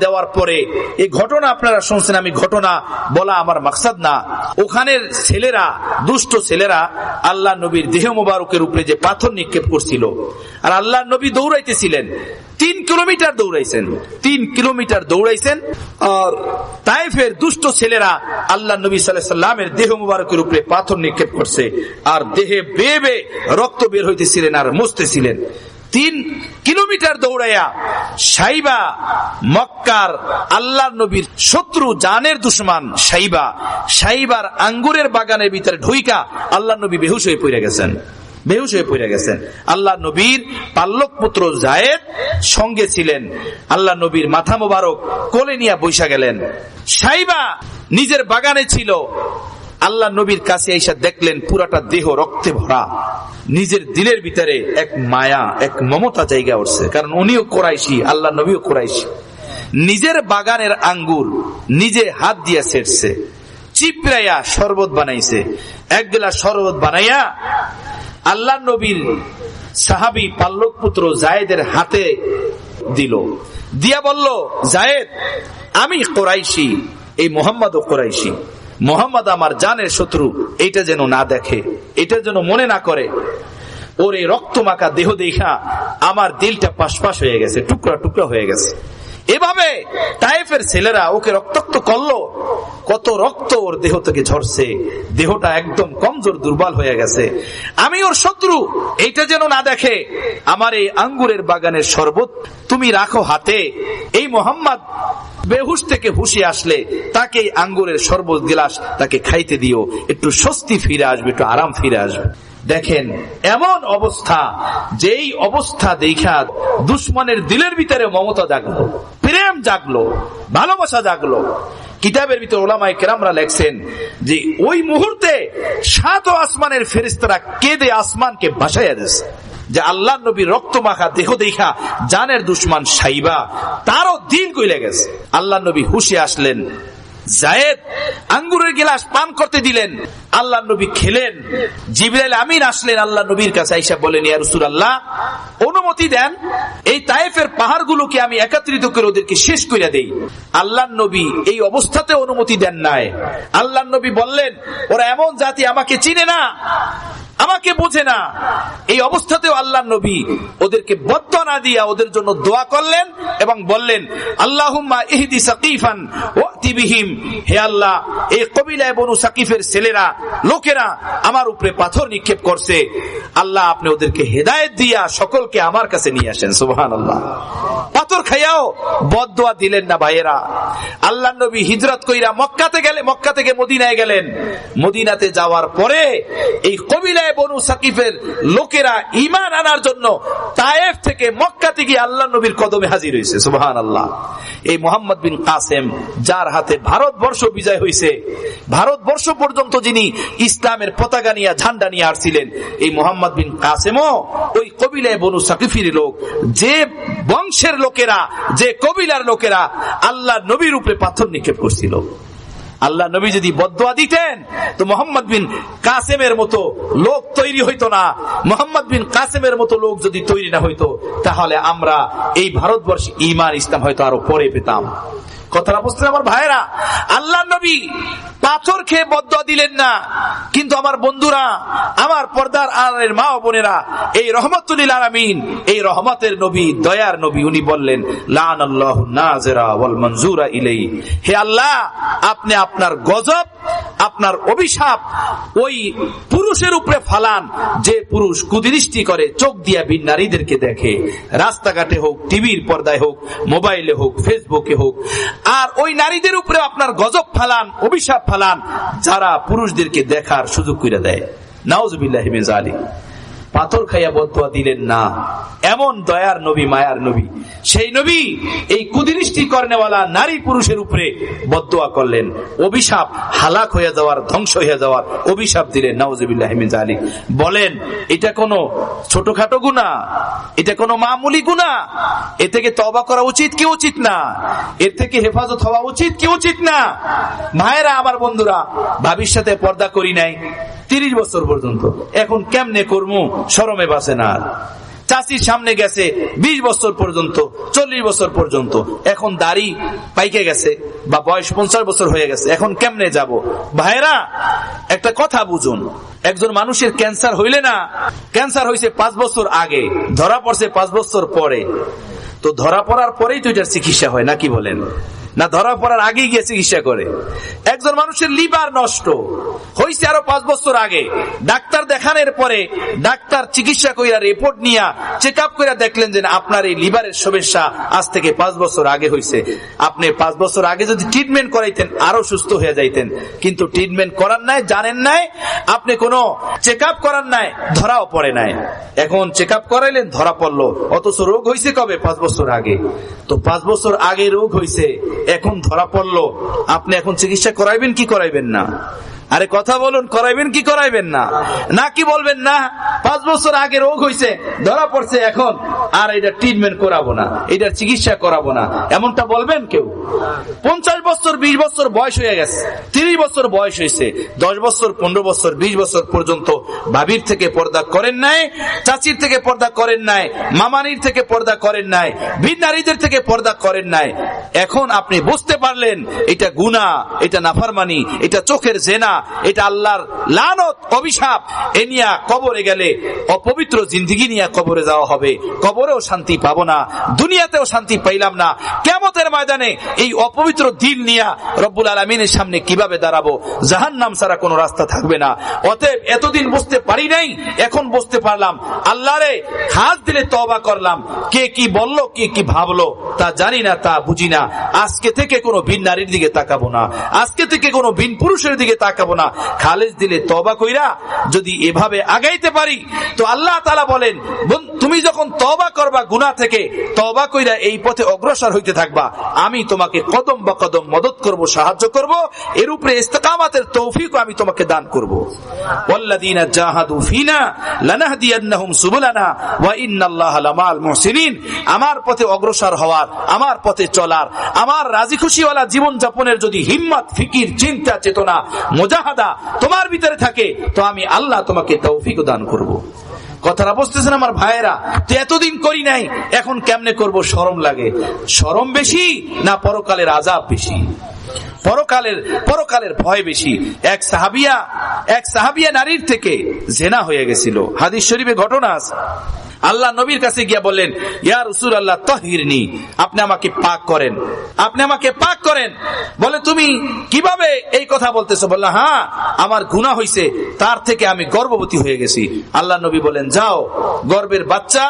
S1: দেওয়ার পরে এই ঘটনা আপনারা শুনছেন, আমি ঘটনা বলা আমার মাকসাদ না। ওখানের ছেলেরা, দুষ্ট ছেলেরা আল্লাহ নবীর দেহ মোবারকের উপরে যে পাথর নিক্ষেপ করছিল, আর আল্লাহ নবী দৌড়াইতেছিলেন, 3 কিলোমিটার দৌড়াইছেন, 3 কিলোমিটার দৌড়াইছেন। আর তায়েফের দুষ্ট ছেলেরা আল্লাহ নবী সাল্লাল্লাহু আলাইহি সাল্লামের দেহ মোবারকের উপরে পাথর নিক্ষেপ করছে, আর দেহে বেয়ে বেয়ে রক্ত বের হইতেছিলেন আর মুছতেছিলেন।
S2: 3 কিলোমিটার দৌড়াইয়া সাইবা মক্কার আল্লাহর নবীর শত্রু জানের দুশমন সাইবার আঙ্গুরের বাগানের ভিতরে ঢুইকা আল্লাহর নবী বেহুশ হয়ে পড়ে গেছেন। আল্লাহ নবীর পাল্লক পুত্র জায়েদ সঙ্গে ছিলেন। আল্লাহ নবীর মাথা মোবারক কোলে নিয়ে বৈশা গেলেন। সাইবা নিজের বাগানে ছিল। আল্লাহ নবীর কাছে এসে দেখলেন পুরাটা দেহ রক্তে ভরা। নিজের দিলের ভিতরে এক মায়া, এক মমতা জায়গা উঠছে, কারণ উনিও কোরাইশি, আল্লাহ নবীও কোরাইশি। নিজের বাগানের আঙ্গুর নিজে হাত দিয়ে ছেড়ছে, চিপড়াইয়া শরবত বানাইছে। এক গ্লাস শরবত বানাইয়া আল্লাহ নবীর সাহাবী পাল্লক পুত্র জায়েদের হাতে দিল, দিয়া বলল, জায়েদ, আমি কোরাইশি, এই মোহাম্মদও কোরাইশি। মোহাম্মদ আমার জানের শত্রু, এটা যেন না দেখে, এটা যেন মনে না করে। ওর এই রক্তমাখা দেহ দেখা আমার দিলটা পাশপাশ হয়ে গেছে, টুকরা টুকরা হয়ে গেছে। এভাবে তায়েফের ছেলেরা ওকে রক্তাক্ত করলো। কত রক্ত ওর দেহ থেকে ঝরছে, দেহটা একদম কমজোর দুর্বল হয়ে গেছে। আমি ওর শত্রু, এইটা যেন না দেখে। আমার এই আঙ্গুরের বাগানের শরবত তুমি রাখো হাতে। এই মোহাম্মদ বেহুশ থেকে হুশে আসলে তাকে আঙ্গুরের শরবত গিলাস তাকে খাইতে দিও, একটু স্বস্তি ফিরে আসবে, একটু আরাম ফিরে আসবে। দেখেন এমন অবস্থা, যেই অবস্থা দেখা দুশ্মনের দিলের ভিতরে মমতা জাগলো, প্রেম জাগলো, ভালোবাসা জাগলো। কিতাবের ভিতরে উলামায়ে কেরামরা লেখছেন যে ওই মুহূর্তে 7 আসমানের ফেরেশতারা কেঁদে আসমানকে ভাসাইয়া দিয়েছে, যে আল্লাহ নবীর রক্তমাখা দেহ দেখা জানের দুশ্মন সাইবা তারও দিল কইলে গেছে। আল্লাহ নবী হুশে আসলেন, জায়েদ আঙ্গুরের গিলাস পান করতে দিলেন। আল্লাহ নবী খেলেন। জিবরাইল আমিন আসলেন আল্লাহ নবীর কাছে, আইসা বলেন, ইয়া রাসূলুল্লাহ, অনুমতি দেন এই তায়েফের পাহাড়গুলোকে আমি একত্রিত করে ওদেরকে শেষ করে দেই। আল্লাহ নবী এই অবস্থাতে অনুমতি দেন নাই। আল্লাহ নবী বললেন, ওরা এমন জাতি, আমাকে চিনে না, আমাকে বোঝে না। এই অবস্থাতেও আল্লাহ নবী ওদেরকে বদদুয়া না দিয়া ওদের জন্য দোয়া করলেন এবং বললেন, আল্লাহুম্মা ইহদি সাকিফান ওয়াতি বিহিম, হে আল্লাহ, এই কবিলায়ে বনু সাকিফের ছেলেরা, লোকেরা আমার উপরে পাথর নিক্ষেপ করছে, আল্লাহ আপনি ওদেরকে হেদায়েত দিয়া সকলকে আমার কাছে নিয়ে আসেন। সুবহানাল্লাহ। পাথর খাইয়াও বদদুয়া দিলেন না ভাইয়েরা। আল্লাহ নবী হিজরত কইরা মক্কা থেকে মদিনায় গেলেন। মদিনাতে যাওয়ার পরে এই কবিলায়ে বনু সাকিফের লোকেরা ঈমান আনার জন্য তায়েফ থেকে মক্কা থেকে আল্লাহ নবীর কদমে হাজির হয়েছে। সুবহানাল্লাহ। এই মুহাম্মদ বিন কাসেম, যার হাতে ভারতবর্ষ বিজয় হয়েছে, ভারতবর্ষ পর্যন্ত যিনি ইসলামের পতাকা নিয়ে ঝান্ডা নিয়ে আসছিলেন, এই মুহাম্মদ বিন কাসেমও ওই কবিলায়ে বনু সাকিফের লোক। যে বংশের লোকেরা, যে কবিলার লোকেরা আল্লাহ নবীর উপরে পাথর নিক্ষেপ করছিল, আল্লাহ নবী যদি বদদুয়া দিতেন তো মোহাম্মদ বিন কাসেমের মতো লোক তৈরি হইতো না। মোহাম্মদ বিন কাসেমের মতো লোক যদি তৈরি না হইতো, তাহলে আমরা এই ভারতবর্ষে ঈমান ইসলাম হয়তো আরো পরে পেতাম। কথাটা বুঝতে আমার ভাইরা, আল্লাহ নবী পাথর খেয়ে বদদুয়া দিলেন না। কিন্তু আমার বন্ধুরা, আমার পর্দার আড়ালের মা ও বোনেরা, এই রহমাতুল লিল আলামিন, এই রহমতের নবী, দয়ার নবী, উনি বললেন, লানাল্লাহু নাযিরা ওয়াল মানজুরা ইলাইহি, হে আল্লাহ, আপনি আপনার গজব, আপনার অভিশাপ ওই পুরুষের উপরে ফালান যে পুরুষ কুদৃষ্টি করে, চোখ দিয়া বিন নারীদেরকে দেখে, রাস্তাঘাটে হোক, টিভির পর্দায় হোক, মোবাইলে হোক, ফেসবুকে হোক। আর ওই নারীদের উপরে আপনার গজব ফালান, অভিশাপ ফালান যারা পুরুষদেরকে দেখার সুযোগ করে দেয়। নাউজুবিল্লাহি মিন যালিক। পাথর খাইয়া বদদুয়া দিলেন না। এমন দয়ার নবী, মায়ার নবী, সেই নবী এই কুদৃষ্টি করেনেওয়ালা নারী পুরুষের উপরে বদদুয়া করলেন, অভিশাপ, হালাক হয়ে যাওয়ার, ধ্বংস হয়ে যাওয়ার অভিশাপ দিলেন। নাউজুবিল্লাহি মিন যালিক। বলেন, এটা কোনো ছোটখাটো গুনাহ? এটা কোনো মামুলি গুনাহ? এ থেকে তওবা করা উচিত কি উচিত না? এর থেকে হেফাজত হওয়া উচিত কি উচিত না? ভাইরা, আমার বন্ধুরা, ভাবির সাথে পর্দা করি নাই 30 বছর পর্যন্ত, এখন কেমনে করবো, শরমে বাঁচে না। চাচির সামনে গেছে 20 বছর পর্যন্ত, 40 বছর পর্যন্ত, এখন দাড়ি পাইকে গেছে বা বয়স 50 বছর হয়ে গেছে, এখন কেমনে যাব? ভাইরা, একটা কথা বুঝুন, একজন মানুষের ক্যান্সার হইলে না, ক্যান্সার হয়েছে 5 বছর আগে, ধরা পড়ছে 5 বছর পরে, তো ধরা পড়ার পরেই তো এটার চিকিৎসা হয়, নাকি বলেন? না ধরা পড়ার আগেই গিয়ে চিকিৎসা করে। একজন মানুষের লিভার নষ্ট হয়েছে আরো 5 বছর আগে, ডাক্তার দেখানোর পরে ডাক্তার চিকিৎসা কইরা রিপোর্ট নিয়ে চেক আপ করে দেখলেন যে আপনার এই লিভারের সমস্যা আজ থেকে 5 বছর আগে হয়েছে। আপনি 5 বছর আগে যদি ট্রিটমেন্ট করাইতেন আরো সুস্থ হয়ে যাইতেন, কিন্তু ট্রিটমেন্ট করার নাই, জানেন নাই, আপনি কোনো চেক আপ করার নাই, ধরাও পড়ে নাই। এখন চেক আপ করাইলেন, ধরা পড়লো, অথচ রোগ হয়েছে কবে? 5 বছর আগে। তো 5 বছর আগে রোগ হয়েছে, এখন ধরা পড়লো, আপনি এখন চিকিৎসা করাইবেন কি করাইবেন না? আরে কথা বলুন, করাইবেন কি করাইবেন না? নাকি বলবেন না 5 বছর আগে রোগ হয়েছে, ধরা পড়ছে, এখন আর এটা ট্রিটমেন্ট করাবো না, এটার চিকিৎসা করাবো না, এমনটা বলবেন কেউ? 50 বছর 20 বছর বয়স হয়ে গেছে, 30 বছর বয়স হয়েছে, 10 বছর 15 বছর 20 বছর পর্যন্ত ভাবির থেকে পর্দা করেন নাই, চাচির থেকে পর্দা করেন নাই, মামানির থেকে পর্দা করেন নাই, ভিন নারীদের থেকে পর্দা করেন নাই। এখন আপনি বুঝতে পারলেন এটা গুনাহ, এটা নাফরমানি, এটা চোখের জেনা, এটা আল্লাহর লানত, অভিশাপ। এ নিয়া কবরে গেলে অপবিত্র জিন্দেগি নিয়ে কবরে যাওয়া হবে, কবরেও শান্তি পাবো না, দুনিয়াতেও শান্তি পাইলাম না। কিয়ামতের ময়দানে এই অপবিত্র দিল নিয়া রব্বুল আলামিনের সামনে কিভাবে দাঁড়াবো? জাহান্নাম ছাড়া কোনো রাস্তা থাকবে না। অতএব এতদিন বুঝতে পারি নাই, এখন বুঝতে পারলাম। আল্লাহরে খাস দিলে তওবা করলাম। কে কি বললো, কে কি ভাবলো তা জানি না, তা বুঝি না। আজকে থেকে কোনো ভিন নারীর দিকে তাকাবো না, আজকে থেকে কোনো ভিন পুরুষের দিকে তাকাবো না। খালেজ দিলে তওবা কইরা যদি এভাবে আগাইতে পারি, তো আল্লাহ তাআলা বলেন, তুমি যখন তওবা করবা গুনাহ থেকে, তওবা কইরা এই পথে অগ্রসর হইতে থাকবা, আমি তোমাকে কদম বা কদম মদদ করব, সাহায্য করব, এর উপরে ইস্তেকামাতের তৌফিক আমি তোমাকে দান করব। ওয়াল্লাযীনা জাহাদু ফিনা লানাহদিয়ান্নাহুম সুবুলানা ওয়া ইন্নাল্লাহা লামাল মুহসিনিন। আমার পথে অগ্রসর হওয়ার, আমার পথে চলার, আমার রাজি খুশিওয়ালা জীবন যাপনের যদি হিম্মত, ফিকির, চিন্তা, চেতনা, মুজাহাদা তোমার ভিতরে থাকে, তো আমি আল্লাহ তোমাকে তৌফিক দান করব। কথাটা বুঝতেছেন আমার ভাইয়েরা? তো এতদিন করি নাই, এখন কেমনে করব? শরম লাগে। শরম বেশি না পরকালের আযাব বেশি? পরকালের ভয় বেশি। এক সাহাবিয়া নারীর থেকে জেনা হয়ে গেছিল, হাদিস শরীফে ঘটনা আছে। আল্লাহ নবীর কাছে গিয়া বললেন, ইয়া রাসূলুল্লাহ তাহিরনি, আপনি আমাকে পাক করেন, আপনি আমাকে পাক করেন। বলে, তুমি কিভাবে এই কথা বলতেছো? বললা, হ্যাঁ, আমার গুনাহ হইছে, তার থেকে আমি গর্ভবতী হয়ে গেছি। আল্লাহ নবী বলেন, যাও, গর্ভের বাচ্চা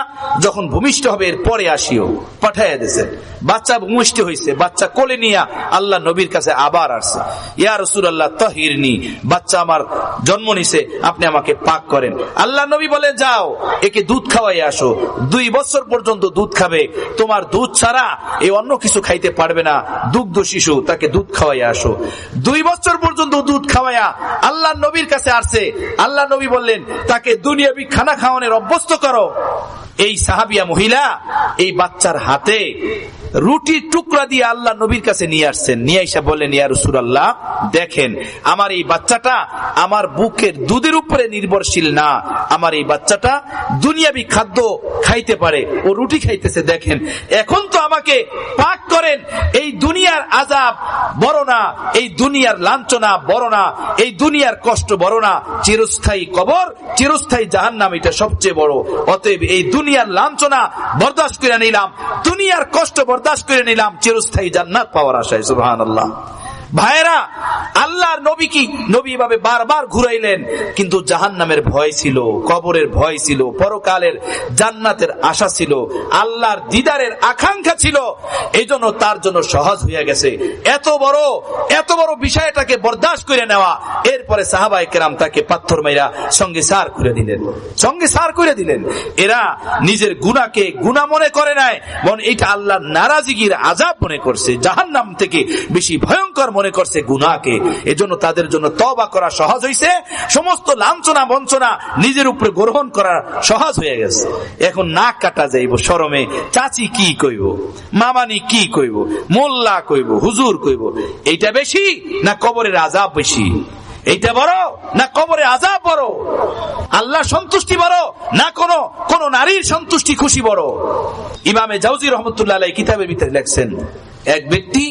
S2: যখন ভূমিষ্ঠ হবে এর পরে আসিও। পাঠাইয়া দিয়েছেন। বাচ্চা ভূমিষ্ঠ হয়েছে, বাচ্চা কোলে নিয়ে আল্লাহ নবীর কাছে আবার আসছে, ইয়া রাসূলুল্লাহ তাহিরনি, বাচ্চা আমার জন্ম নিছে, আপনি আমাকে পাক করেন। আল্লাহ নবী বলেন, যাও, একে দুধ খাওয়াই আসো, 2 বছর পর্যন্ত দুধ খাবে, তোমার দুধ ছাড়া এ অন্য কিছু খাইতে পারবে না, দুগ্ধ শিশু, তাকে দুধ খাওয়াইয়া আসো। 2 বছর পর্যন্ত দুধ খাওয়াইয়া আল্লাহ নবীর কাছে আসছে। আল্লাহ নবী বললেন, তাকে দুনিয়াবি খানা খাওয়ানোর অভ্যস্ত করো। এই সাহাবিয়া মহিলা এই বাচ্চার হাতে রুটির টুকরা দিয়ে আল্লাহ নবীর কাছে নিয়ে আসছেন। নিয়ে এসে বললেন, ইয়া রাসূলুল্লাহ, দেখেন, আমার এই বাচ্চাটা আমার বুকের দুধের উপরে নির্ভরশীল না, আমার এই বাচ্চাটা দুনিয়াবি খাদ্য খাইতে পারে, ও রুটি খাইতেছে, দেখেন। এখন তো আমাকে পাক করেন। এই দুনিয়ার আযাব বড় না, এই দুনিয়ার লাঞ্ছনা বড় না, এই দুনিয়ার কষ্ট বড় না, চিরস্থায়ী কবর, চিরস্থায়ী জাহান্নাম, এটা সবচেয়ে বড়। অতএব এই দুনিয়ার লাঞ্ছনা বরদাস্ত করে নিলাম, দুনিয়ার কষ্ট বরদাস্ত করে নিলাম, চিরস্থায়ী জান্নাত পাওয়ার আশায়। সুবহানাল্লাহ। ভাইরা, আল্লাহর নবী কি নবী ভাবে বারবার ঘুরাইলেন, কিন্তু জাহান্নামের ভয় ছিল, কবরের ভয় ছিল, পরকালের জান্নাতের আশা ছিল, আল্লাহর দিদারের আকাঙ্ক্ষা ছিল। এই জন্য তার জন্য সহজ হয়ে গেছে এত বড় বিষয়টাকে বরদাস্ত করে নেওয়া। এরপরে সাহাবায়ে কেরাম তাকে পাথর মাইরা সঙ্গে সার করে দিলেন। এরা নিজের গুনাহকে গুনাহ মনে করে নাই, বরং এটা আল্লাহর নারাজিগির আযাব মনে করছে, জাহান্নাম থেকে বেশি ভয়ঙ্কর মনে করছে গুনাহকে। এজন্য তাদের জন্য তওবা করা সহজ হয়েছে, সমস্ত লাঞ্ছনা বঞ্চনা নিজের উপরে গ্রহণ করা সহজ হয়ে গেছে। এখন নাক কাটা যাইব শরমে, চাচি কি কইব, মামানি কি কইব, মোল্লা কইব, হুজুর কইব। এইটা বেশি না কবরের আযাব বেশি? এইটা বড় না কবরের আযাব বড়? আল্লাহ সন্তুষ্টি বড় না কোন নারীর সন্তুষ্টি খুশি বড়? ইমামে জাওজি রহমতুল্লাহ আলাইহি কিতাবের ভিতরে লেখছেন, এক ব্যক্তি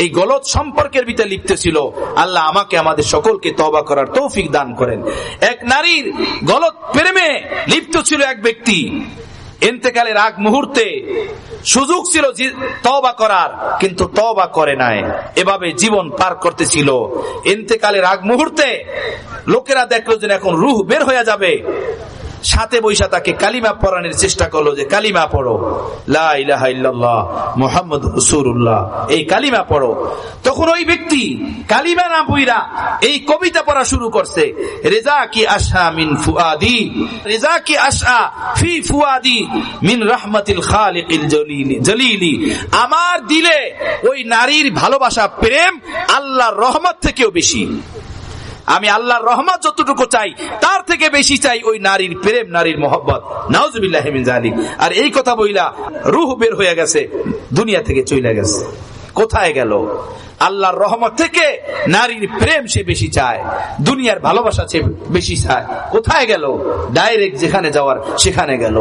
S2: এই গলত সম্পর্কের ভিতরে লিপ্ত ছিল। আল্লাহ আমাকে আমাদের সকলকে তওবা করার তৌফিক দান করেন। এক নারীর গলত প্রেমে লিপ্ত ছিল এক ব্যক্তি। ইন্তেকালের আগ মুহূর্তে সুযোগ ছিল তওবা করার, কিন্তু তওবা করে নাই। এভাবে জীবন পার করতেছিল। ইন্তেকালের আগ মুহূর্তে লোকেরা দেখলো যে এখন রূহ বের হয়ে যাবে, সাথে বৈশা তাকে কালিমা পড়ানোর চেষ্টা করলো যে কালিমা পড়ো, লা ইলাহা ইল্লাল্লাহ মুহাম্মাদুর রাসূলুল্লাহ, এই কালিমা পড়ো। তখন ওই ব্যক্তি কালিমা না পড়া এই কবিতা পড়া শুরু করছে, রেজা কি আশা মিন ফুআদি, রেজা কি আশা ফি ফুআদি মিন রাহমাতিল খালিকিল জলিলি। আমার দিলে ওই নারীর ভালোবাসা, প্রেম আল্লাহর রহমত থেকেও বেশি। আমি আল্লাহর রহমত যতটুকু চাই তার থেকে বেশি চাই ওই নারীর প্রেম, নারীর মহব্বত। নাউজুবিল্লাহি মিন যালিক। আর এই কথা বইলা রূহ বের হয়ে গেছে, দুনিয়া থেকে চলে গেছে। কোথায় গেল? আল্লাহর রহমত থেকে নারীর প্রেম সে বেশি চায়, দুনিয়ার ভালোবাসা সে বেশি চায়। কোথায় গেল? ডাইরেক্ট যেখানে যাওয়ার সেখানে গেল।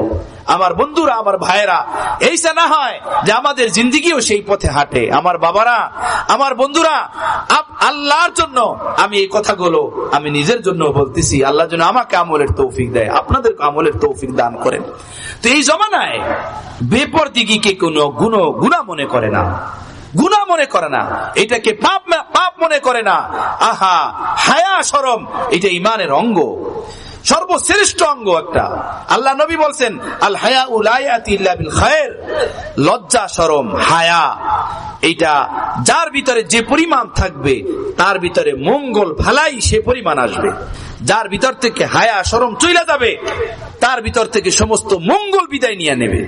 S2: আমার বন্ধুরা, আমার ভাইয়েরা, এইটা না হয় যে আমাদের জিন্দেগিও সেই পথে হাঁটে। আমার বাবারা, আমার বন্ধুরা, আল্লাহর জন্য আমি এই কথাগুলো আমি নিজের জন্য বলতেছি। আল্লাহর জন্য আমাকে আমলের তৌফিক দেয়, আপনাদের আমলের তৌফিক দান করেন। তো এই জমানায় বেপরদিগিকে কোনো গুনাহ মনে করে না, গুনাহ মনে করে না, এটাকে পাপ মনে করে না। আহা, হায়া শরম এটা ঈমানের অঙ্গ, সর্বশ্রেষ্ঠ অঙ্গ একটা। আল্লাহ নবী বলছেন, আল হায়া লা ইয়াতি ইল্লা বিল খায়র। লজ্জা, শরম, হায়া, এইটা যার ভিতরে যে পরিমাণ থাকবে তার ভিতরে মঙ্গল ভালাই সে পরিমাণ আসবে। যার ভিতর থেকে হায়া শরম চলে যাবে তার ভিতর থেকে সমস্ত মঙ্গল বিদায় নিয়ে নেবে,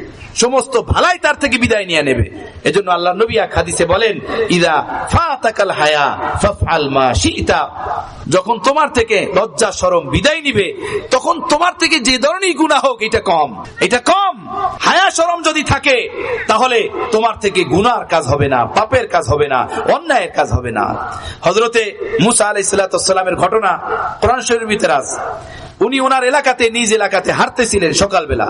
S2: সমস্ত ভালাই তার থেকে বিদায় নিয়ে নেবে। এজন্য আল্লাহ নবী এক হাদিসে বলেন, ইদা ফাতাকাল হায়া ফাফআল মা শিতা। যখন তোমার থেকে লজ্জা শরম বিদায় নিবে তখন তোমার থেকে যে ধরনের গুনাহ হোক এটা কম, এটা কম। হায়া শরম যদি থাকে তাহলে তোমার থেকে গুনার কাজ হবে না, পাপের কাজ হবে না, অন্যায়ের কাজ হবে না। হযরতে মুসা আলাইহিস সালামের ঘটনা কোরআন শরীফের ভিতরে আছে। উনি ওনার এলাকাতে, নিজ এলাকাতে হাঁটতেছিলেন, সকালবেলা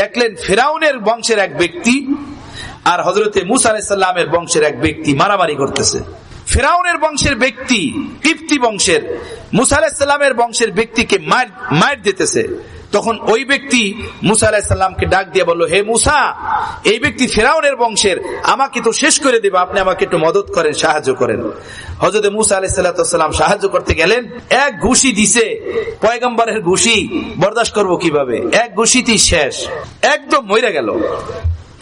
S2: দেখলেন ফিরাউনের বংশের এক ব্যক্তি আর হযরতে মুসা আলাইহিস সালামের বংশের এক ব্যক্তি মারামারি করতেছে। ফিরাউনের বংশের ব্যক্তি, কিপ্তি বংশের, মুসা আলাইহিস সালামের বংশের ব্যক্তিকে মার দিতেছে। তখন ওই ব্যক্তি মুসা আলাইহিস সালামকে ডাক দিয়ে বলল, হে মুসা, এই ব্যক্তি ফিরাউনের বংশের, আমাকে তো শেষ করে দেবে, আপনি আমাকে একটু মদত করেন, সাহায্য করেন। হযরত মুসা আলাইহিস সালাম সাহায্য করতে গেলেন, এক ঘুষি দিছে, পয়গম্বরের ঘুষি বরদাস্ত করবো কিভাবে, এক ঘুষিতেই শেষ, একদম মরে গেল।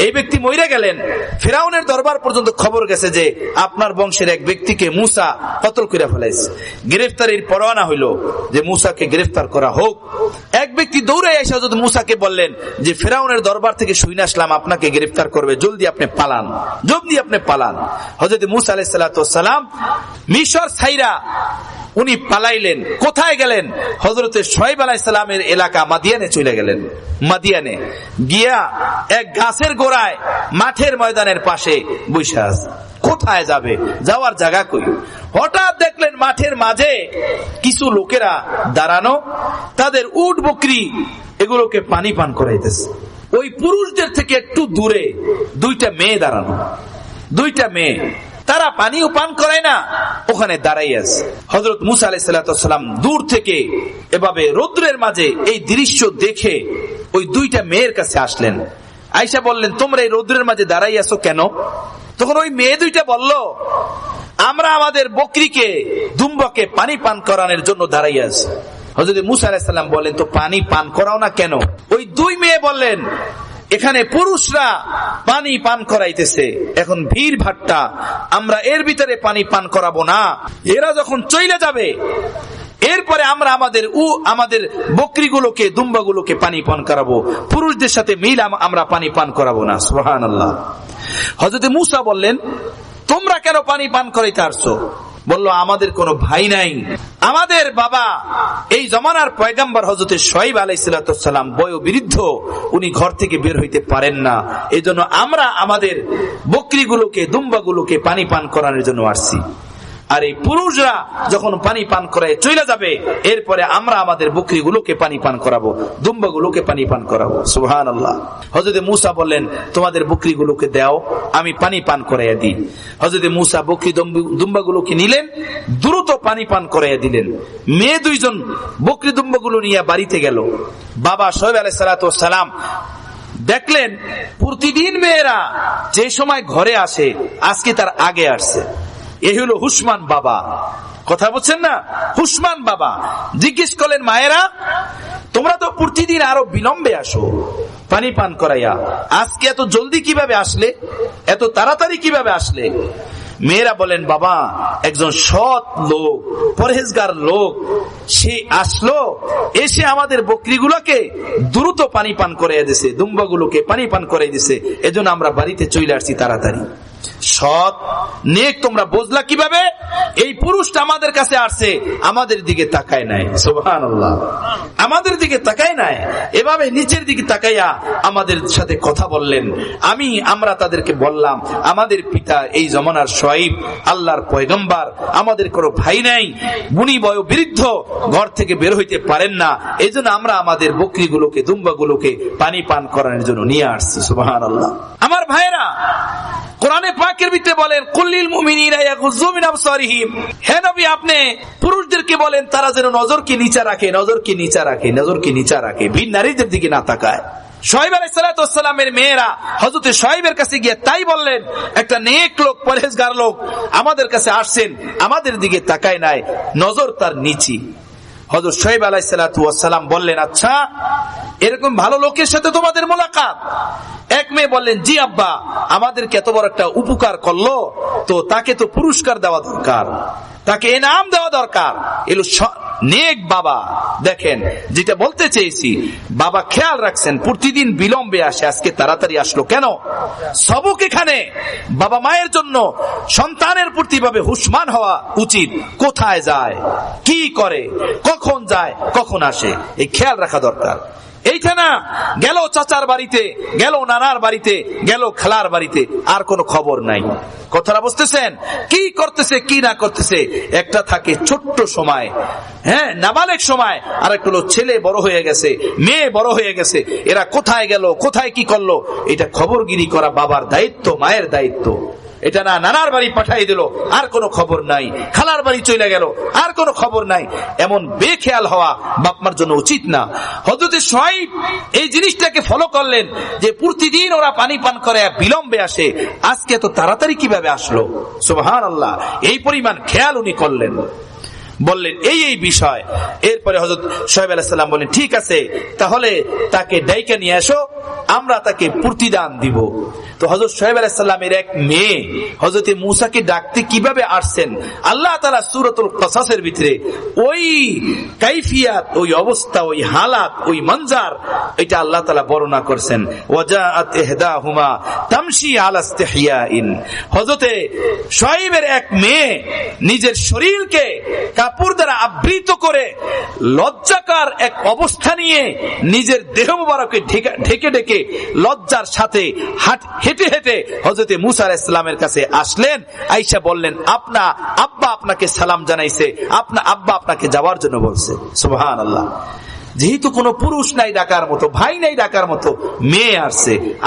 S2: এই ব্যক্তি মরে গেলেন। ফিরাউনের দরবার পর্যন্ত খবর গেছে যে আপনার বংশের এক ব্যক্তিকে মুসা কতল করে ফেলাইছে। গ্রেফতারের পরোয়ানা হইল যে মুসাকে গ্রেফতার করা হোক। এক ব্যক্তি দৌড়ে এসে হযরত মুসাকে বললেন যে ফিরাউনের দরবার থেকে শুনে আসলাম আপনাকে গ্রেফতার করবে, জলদি আপনি পালান, জলদি আপনি পালান। হযরত মুসা আলাইহিস সালাম মিশর ছাইরা উনি পালাইলেন। কোথায় গেলেন? হযরতে শুআয়ব আলাইহিস সালামের এলাকা মাদিয়ানে চলে গেলেন। মাদিয়ানে গিয়া এক গাছের গোড়ায় মাঠের ময়দানের পাশে বসে আছে। কোথায় যাবে? যাওয়ার জায়গা কই? হঠাৎ দেখলেন মাঠের মাঝে কিছু লোকেরা দাঁড়ানো, তাদের উট বকরি এগুলোকে পানি পান করাইতেছে। ওই পুরুষদের থেকে একটু দূরে দুইটা মেয়ে দাঁড়ানো, দুইটা মেয়ে, তারা পানিও পান করায় না, ওখানে দাঁড়াই আছে। হযরত মুসা আলাইহিস সালাম দূর থেকে এভাবে রৌদ্রের মাঝে এই দৃশ্য দেখে ওই দুইটা মেয়ের কাছে আসলেন। আয়েশা বললেন, তোমরা এই রৌদ্রের মাঝে দাঁড়াই আছো কেন? তখন ওই মেয়ে দুইটা বলল, আমরা আমাদের বকরিকে, দুম্বাকে পানি পান করানোর জন্য দাঁড়াই আছি। হযরত মুসা আলাইহিস সালাম বললেন, তো পানি পান করাও না কেন? ওই দুই মেয়ে বললেন, এখানে পুরুষরা পানি পান করাইতেছে, এখন ভিড় ভাট্টা, আমরা এর ভিতরে পানি পান করাবো না। এরা যখন চলে যাবে এরপরে আমরা আমাদের বকরিগুলোকে, দুম্বাগুলোকে পানি পান করাবো, পুরুষদের সাথে মিল আমরা পানি পান করাবো না। সুবহানাল্লাহ। হযরত মুসা বললেন, তোমরা কেন পানি পান করাইতে আসছো? বলল, আমাদের কোনো ভাই নাই, আমাদের বাবা এই জমানার পয়গম্বর হযরত শুআয়ব আলাইহিস সালাম বয়োবৃদ্ধ, উনি ঘর থেকে বের হইতে পারেন না, এজন্য আমরা আমাদের বকরিগুলোকে, দুম্বাগুলোকে পানি পান করানোর জন্য আসছি। আর এই পুরুষরা যখন পানি পান করায় চলে যাবে এরপরে আমরা আমাদের বকরিগুলোকে পানি পান করাবো, দুম্বাগুলোকে পানি পান করাবো। সুবহানাল্লাহ। হযরত মুসা বললেন, তোমাদের বকরিগুলোকে দাও, আমি পানি পান করাইয়া দিই। হযরত মুসা বকরি দুম্বাগুলোকে নিলেন, দ্রুত পানি পান করাইয়া দিলেন। মেয়ে দুইজন বকরি দুম্বাগুলো নিয়ে বাড়িতে গেল। বাবা শুআয়ব আলাইহিস সালাম দেখলেন প্রতিদিন মেয়েরা যে সময় ঘরে আসে আজকে তার আগে আসছে। এই হলো হুসমান বাবা, কথা বলছেন না, হুসমান বাবা। জিজ্ঞেস করলেন মায়েরা তোমরা তো প্রতিদিন আরো বিলম্বে আসো পানি পান করাইয়া, আজকে এত জলদি কিভাবে আসলে, এত তাড়াতাড়ি কিভাবে আসলে? মেয়েরা বলেন বাবা একজন সৎ লোক, পরহেজগার লোক, সে আসলো, এসে আমাদের বকরিগুলোকে দ্রুত পানি পান করাইয়া দিছে, দুম্বাগুলোকে পানি পান করাই দিছে, এজন্য আমরা বাড়িতে চলে আসছি তাড়াতাড়ি। সৎ নেক তোমরা বুঝলা কিভাবে? এই পুরুষটা আমাদের কাছে আসছে, আমাদের দিকে তাকায় নাই, সুবহানাল্লাহ, আমাদের দিকে তাকায় নাই, এভাবে নিচের দিকে তাকাইয়া আমাদের সাথে কথা বললেন। আমরা তাদেরকে বললাম আমাদের পিতা এই জমানার শোয়াইব, আল্লাহর পয়গম্বর, আমাদের কোনো ভাই নাই, বুনি বয় বৃদ্ধ, ঘর থেকে বের হইতে পারেন না, এই জন্য আমরা আমাদের বকরিগুলোকে দুম্বাগুলোকে পানি পান করানোর জন্য নিয়ে আসছি। সুবহানাল্লাহ। আমার ভাইরা, কোরআনে পাকের ভিতরে বলেন কুল্লিল মুমিনিনা ইয়াগুযু মিন আবসারিহিম, হে নবী আপনি পুরুষদেরকে বলেন তারা যেন নজরকে নিচে রাখে, নজরকে নিচে রাখে, নজরকে নিচে রাখে, ভিন নারীদের দিকে না তাকায়। শুআয়ব আলাইহিস সালাতু ওয়াস সালামের মেয়েরা হযরত শুআয়বের কাছে গিয়ে তাই বললেন, একটা নেক লোক, পরহেজগার লোক আমাদের কাছে আসছেন, আমাদের দিকে তাকায় নাই, নজর তার নিচে। হযরত শুআয়ব আলাইহিস সালাতু ওয়াস সালাম বললেন আচ্ছা এরকম ভালো লোকের সাথে তোমাদের মোলাকাত? এক মেয়ে বললেন জি আব্বা, আমাদেরকে এত বড় একটা উপকার করলো, তো তাকে তো পুরস্কার দেওয়া দরকার, তাকে ইনাম দেওয়া দরকার। এলো নেক বাবা। দেখেন যেটা বলতে চেয়েছি, বাবা খেয়াল রাখছেন প্রতিদিন বিলম্বে আসে, আজকে তাড়াতাড়ি আসলো কেন? সবক এখানে বাবা মায়ের জন্য সন্তানের প্রতি ভাবে হুশমান হওয়া উচিত, কোথায় যায়, কি করে, কখন যায়, কখন আসে, এই খেয়াল রাখা দরকার। এইটা না গেল চাচার বাড়িতে, গেল নানার বাড়িতে, গেল খালার বাড়িতে, আর কোনো খবর নাই। কথাটা বুঝতেছেন? কি করতেছে কি না করতেছে। একটা থাকে ছোট্ট সময়, হ্যাঁ নাবালেক সময়, আর একটা হলো ছেলে বড় হয়ে গেছে, মেয়ে বড় হয়ে গেছে, এরা কোথায় গেল, কোথায় কি করলো, এটা খবরগিরি করা বাবার দায়িত্ব, মায়ের দায়িত্ব। এটা না নানার বাড়ি পাঠাই দিল, আর কোনো খবর নাই, খালার বাড়ি চলে গেল, আর কোনো খবর নাই, এমন বেখেয়াল হওয়া বাপমার জন্য উচিত না। হযরত শুআয়ব এই জিনিসটাকে ফলো করলেন যে প্রতিদিন ওরা পানি পান করে বিলম্বে আসে, আজকে তো তাড়াতাড়ি কিভাবে আসলো। সুবহানাল্লাহ। এই পরিমাণ খেয়াল উনি করলেন, বললেন এই বিষয়। এরপরে হযরত শুআয়ব আলাইহিস সালাম বলেন ঠিক আছে, তাহলে তাকে ডাইকা নিয়ে এসো, আমরা তাকে প্রতিদান দিব। তো হযরত শুআয়ব আলাইহিস সালামের এক মেয়ে হযরত মূসাকে ডাকতে কিভাবে আসছেন, আল্লাহ তাআলা সূরাতুল কসাসের ভিতরে ওই কাইফিয়াত, ওই অবস্থা, ওই হালাত, ওই মঞ্জার, এটা আল্লাহ তাআলা বর্ণনা করেছেন। ওয়াজাআত ইহদাহুমা তামশি আলা ইস্তিহয়াইন, হযরত শুআয়বের এক মেয়ে নিজের শরীরকে কাপড় দ্বারা আবৃত করে লজ্জাকার এক অবস্থা নিয়ে নিজের দেহ মুবারককে ঢেকে ঢেকে লজ্জার সাথে হেঁটে হেঁটে হযরত মূসা আলাইহিস সালামের কাছে আসলেন। আয়েশা বললেন আপনার আব্বা আপনাকে সালাম জানাইছে, আপনার আব্বা আপনাকে যাওয়ার জন্য বলছে। সুবহানাল্লাহ। যেহেতু কোনো পুরুষ নাই ডাকার মতো, ভাই নাই ডাকার মতো, মেয়ে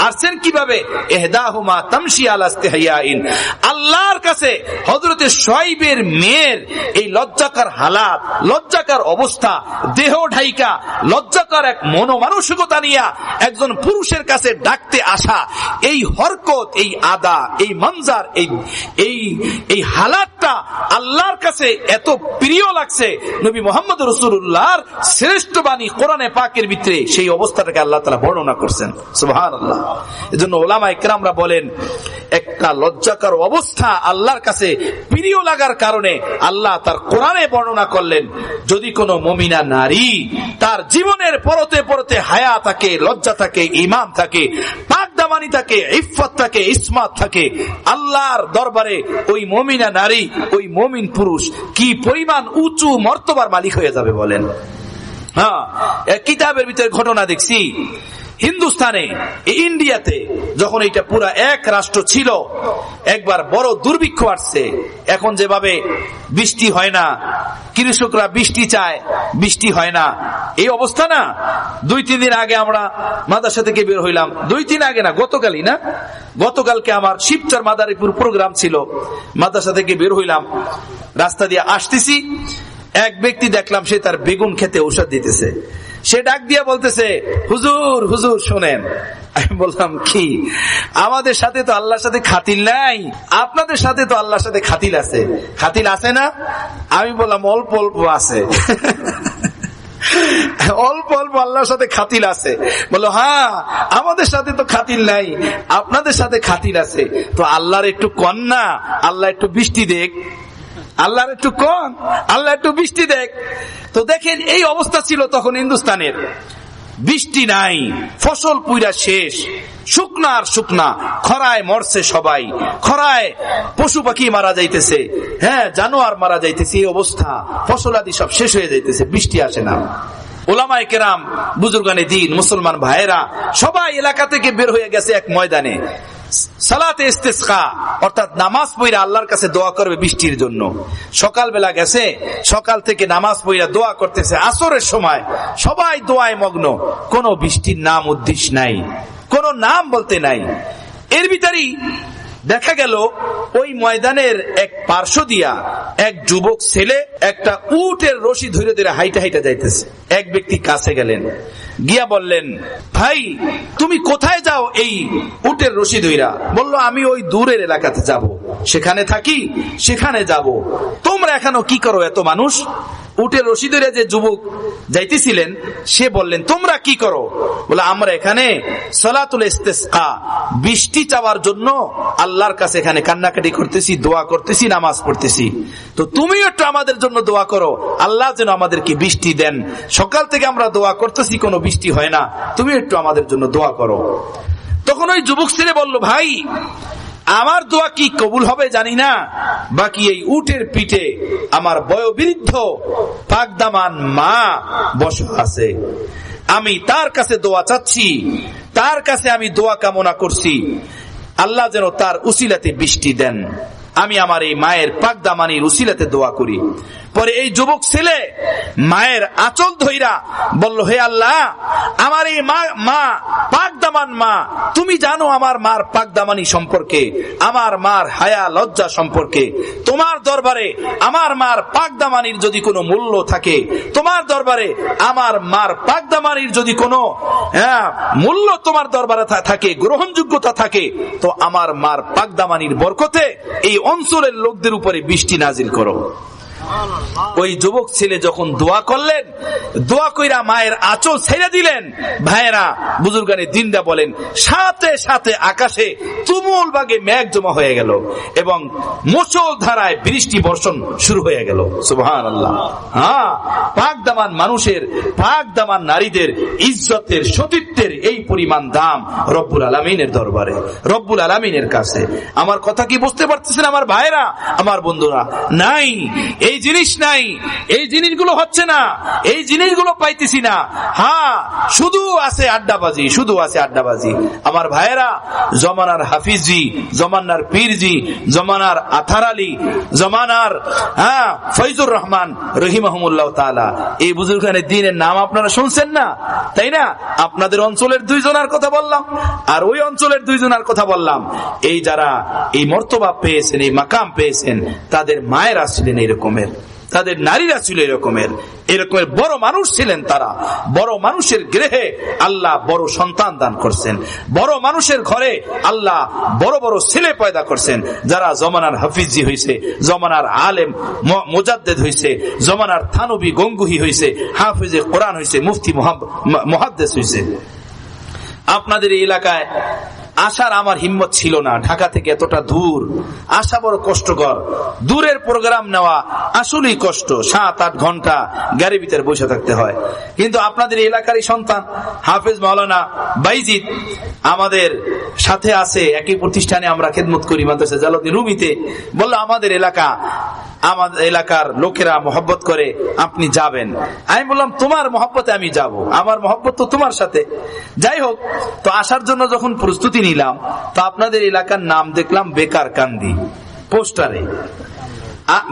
S2: আসছেন কিভাবে? ইহদাহুমা তামশি আলা ইস্তিহয়াইন। আল্লাহর কাছে হযরত শুআয়বের মেয়ের এই লজ্জাকার হালাত, লজ্জাকার অবস্থা, দেহ ঢাইকা লজ্জাকার এক মনোমানসিকতা নিয়ে একজন পুরুষের কাছে ডাকতে আসা, এই হরকত, এই আদা, এই মঞ্জার, এই হালাতটা আল্লাহর কাছে এত প্রিয় লাগছে, নবী মুহাম্মদ রাসূলুল্লাহর শ্রেষ্ঠ বাণী কোরআনে পাকের ভিতরে সেই অবস্থাটাকে আল্লাহ তাআলা বর্ণনা করছেন। সুবহানাল্লাহ। এজন্য উলামায়ে কেরামরা বলেন একটা লজ্জাকর অবস্থা আল্লাহর কাছে প্রিয় লাগার কারণে আল্লাহ তার কোরআনে বর্ণনা করলেন, যদি কোনো মুমিনা নারী তার জীবনের পরতে পরতে হায়া থাকে, লজ্জা থাকে, ঈমান থাকে, পাক দামানি থাকে, ইফফত থাকে, ইসমাত থাকে, আল্লাহর দরবারে ওই মুমিনা নারী, ওই মুমিন পুরুষ কি পরিমাণ উঁচু মর্তবার মালিক হয়ে যাবে বলেন। হ্যাঁ, কিতাবের ভিতরে ঘটনা দেখছি, হিন্দুস্তানে, ইন্ডিয়াতে যখন এটা পুরা এক রাষ্ট্র ছিল, একবার বড় দুর্ভিক্ষ আসছে। এখন যেভাবে বৃষ্টি হয় না, কৃষকরা বৃষ্টি চায়, বৃষ্টি হয় না, এই অবস্থা না। 2-3 দিন আগে আমরা মাদ্রাসা থেকে বের হইলাম, 2-3 আগে না, গতকালই না, গতকালকে আমার শিবচর মাদারীপুর প্রোগ্রাম ছিল, মাদ্রাসা থেকে বের হইলাম, রাস্তা দিয়ে আসতেছি, এক ব্যক্তি দেখলাম সে তার বেগুন খেতে ঔষধ দিতেছে। সে ডাক দিয়ে বলতেছে হুজুর হুজুর শোনেন, আমি বললাম কি, আমাদের সাথে তো আল্লাহর সাথে খাতিল নাই, আপনাদের সাথে তো আল্লাহর সাথে খাতিল আছে। খাতিল আছে না? আমি বললাম অল্প অল্প আছে। অল্প অল্প আল্লাহর সাথে খাতিল আছে। বললো হ্যাঁ, আমাদের সাথে তো খাতিল নাই, আপনাদের সাথে খাতিল আছে। তো আল্লাহর একটু কন না, আল্লাহ একটু বৃষ্টি দেখ, আল্লাহর একটু কন, আল্লাহ একটু বৃষ্টি দেখ। তো দেখেন এই অবস্থা ছিল তখন হিন্দুস্তানের। বৃষ্টি নাই, ফসল পুইরা শেষ, শুকনা আর শুকনা, খরায় মরছে সবাই, খরায় পশু পাখি মারা যাইতেছে, হ্যাঁ জানোয়ার মারা যাইতেছে, এই অবস্থা, ফসল আদি সব শেষ হয়ে যাইতেছে, বৃষ্টি আসে না। ওলামায়ে কেরাম, বুজুর্গানে দ্বীন, মুসলমান ভাইয়েরা সবাই এলাকা থেকে বের হয়ে গেছে এক ময়দানে সালাতে ইস্তিসকা, অর্থাৎ নামাজ পড়া আল্লাহর কাছে দোয়া করবে বৃষ্টির জন্য। সকালবেলা গেছে, সকাল থেকে নামাজ পড়া দোয়া করতেছে, আসরের সময় সবাই দোয়ায় মগ্ন, কোনো বৃষ্টির নাম উদ্দেশ্য নাই, কোনো নাম বলতে নাই। এর ভিতরেই দেখা গেল ওই ময়দানের এক পার্শ্ব দিয়া এক যুবক ছেলে একটা উটের রশি ধরে ধরে হাইটা হাইটা যাইতেছে। এক ব্যক্তি কাছে গেলেন, গিয়া বললেন, ভাই তুমি কোথায় যাও এই উটের রশি ধইরা? বলল, আমি ওই দূরের এলাকাতে যাব, সেখানে থাকি, সেখানে যাব। তোমরা এখনো কি করো এত মানুষ? উটের রশি ধরে যে যুবক যাইতেছিলেন সে বললেন, তোমরা কি করো? বলে, আমরা এখানে সালাতুল ইস্তিসকা, বৃষ্টি চাওয়ার জন্য আল্লাহর কাছে এখানে কান্নাকাটি করতেছি, দোয়া করতেছি, নামাজ পড়তেছি। তো তুমিও একটু আমাদের জন্য দোয়া করো, আল্লাহ যেন আমাদেরকে বৃষ্টি দেন। সকাল থেকে আমরা দোয়া করতেছি, কোনো বৃষ্টি হয় না, তুমি একটু আমাদের জন্য দোয়া করো। তখন ওই যুবক ছেলে বলল, ভাই আমার দোয়া কি কবুল হবে জানি না, বাকি এই উটের পিঠে আমার বয়োবৃদ্ধ পাকদামান মা বসে আছে, আমি তার কাছে দোয়া চাচ্ছি, তার কাছে আমি দোয়া কামনা করছি, আল্লাহ যেন তার উসিলাতে বৃষ্টি দেন। আমি আমার এই মায়ের পাকদামানির উসিলাতে দোয়া করি। পরে এই যুবক ছেলে মায়ের আঁচল ধইরা বলল, হে আল্লাহ, আমার এই মা পাকদামান মা, তুমি জানো আমার মার পাকদামানি সম্পর্কে, আমার মার হায়া লজ্জা সম্পর্কে। তোমার দরবারে আমার মার পাকদামানির যদি কোনো মূল্য থাকে, তোমার দরবারে আমার মার পাকদামানির যদি কোনো মূল্য তোমার দরবারে থাকে, গ্রহণযোগ্যতা থাকে, তো আমার মার পাকদামানির বরকতে এই অঞ্চলের লোকদের উপরে বৃষ্টি নাজিল করো। ওই যুবক ছেলে যখন দোয়া করলেন, দোয়া কইরা মায়ের আঁচল ছেড়ে দিলেন, ভাইয়েরা বুজুর্গানে দিনটা বলেন, সাথে সাথে আকাশে তুমুল ভাগে মেঘ জমা হয়ে গেল এবং মুষল ধারায় বৃষ্টি বর্ষণ শুরু হয়ে গেল। সুবহানাল্লাহ। হ্যাঁ, পাকদামান মানুষের, পাকদামান নারীদের ইজ্জতের, সতীত্বের এই পরিমাণ দাম রব্বুল আলামিনের দরবারে, রব্বুল আলামিনের কাছে। আমার কথা কি বুঝতে পারতেছেন আমার ভাইয়েরা, আমার বন্ধুরা? নাই, এই জিনিস নাই, এই জিনিসগুলো হচ্ছে না, এই জিনিসগুলো পাইতেছি না। হ্যাঁ, শুধু আছে আড্ডাবাজি, শুধু আছে আড্ডাবাজি। আমার ভাইয়েরা, জমানার হাফিজি, জমানার পীরজি, জমানার আথার আলী, জমানার ফয়জুর রহমান রহিমাহুমুল্লাহ তাআলা, এই বুজুর্গানের দ্বীনের নাম আপনারা শুনছেন না, তাই না? আপনাদের অঞ্চলের দুইজনের কথা বললাম আর ওই অঞ্চলের দুইজনের কথা বললাম। এই যারা এই মর্তবা পেয়েছেন, এই মাকাম পেয়েছেন, তাদের মায়েরা ছিলেন এরকমের, তাদের নারীরা ছিল এরকমের, এরকমের বড় মানুষ ছিলেন তারা। বড় মানুষের গৃহে আল্লাহ বড় সন্তান দান করছেন, বড় মানুষের ঘরে আল্লাহ বড় বড় ছেলে পয়দা করছেন, যারা জমানার হাফিজি হয়েছে, জমানার আলেম মুজাদ্দেদ হয়েছে, জমানার থানবী গঙ্গুহি হয়েছে, হাফিজে কোরআন হয়েছে, মুফতি মুহাদ্দিস হয়েছে। আপনাদের এই এলাকায় আসার আমার হিম্মত ছিল না, ঢাকা থেকে এতটা দূর আসা বড় কষ্টকর। দূরের প্রোগ্রাম নেওয়া আসলেই কষ্ট, 7-8 ঘন্টা গাড়ির ভিতরে বসে থাকতে হয়। কিন্তু আপনাদের এলাকারই সন্তান হাফেজ মাওলানা বাইজিদ আমাদের সাথে আছে, একই প্রতিষ্ঠানে আমরা খেদমত করি, মাদ্রাসা জালালউদ্দিন রুমিতে। বললো আমাদের এলাকার লোকেরা মহব্বত করে, আপনি যাবেন। আমি বললাম, তোমার মহব্বতে আমি যাব, আমার মহব্বত তো তোমার সাথে। যাই হোক, তো আসার জন্য যখন প্রস্তুতি নিলাম, তো আপনাদের এলাকার নাম দেখলাম বেকার কান্দি, পোস্টারে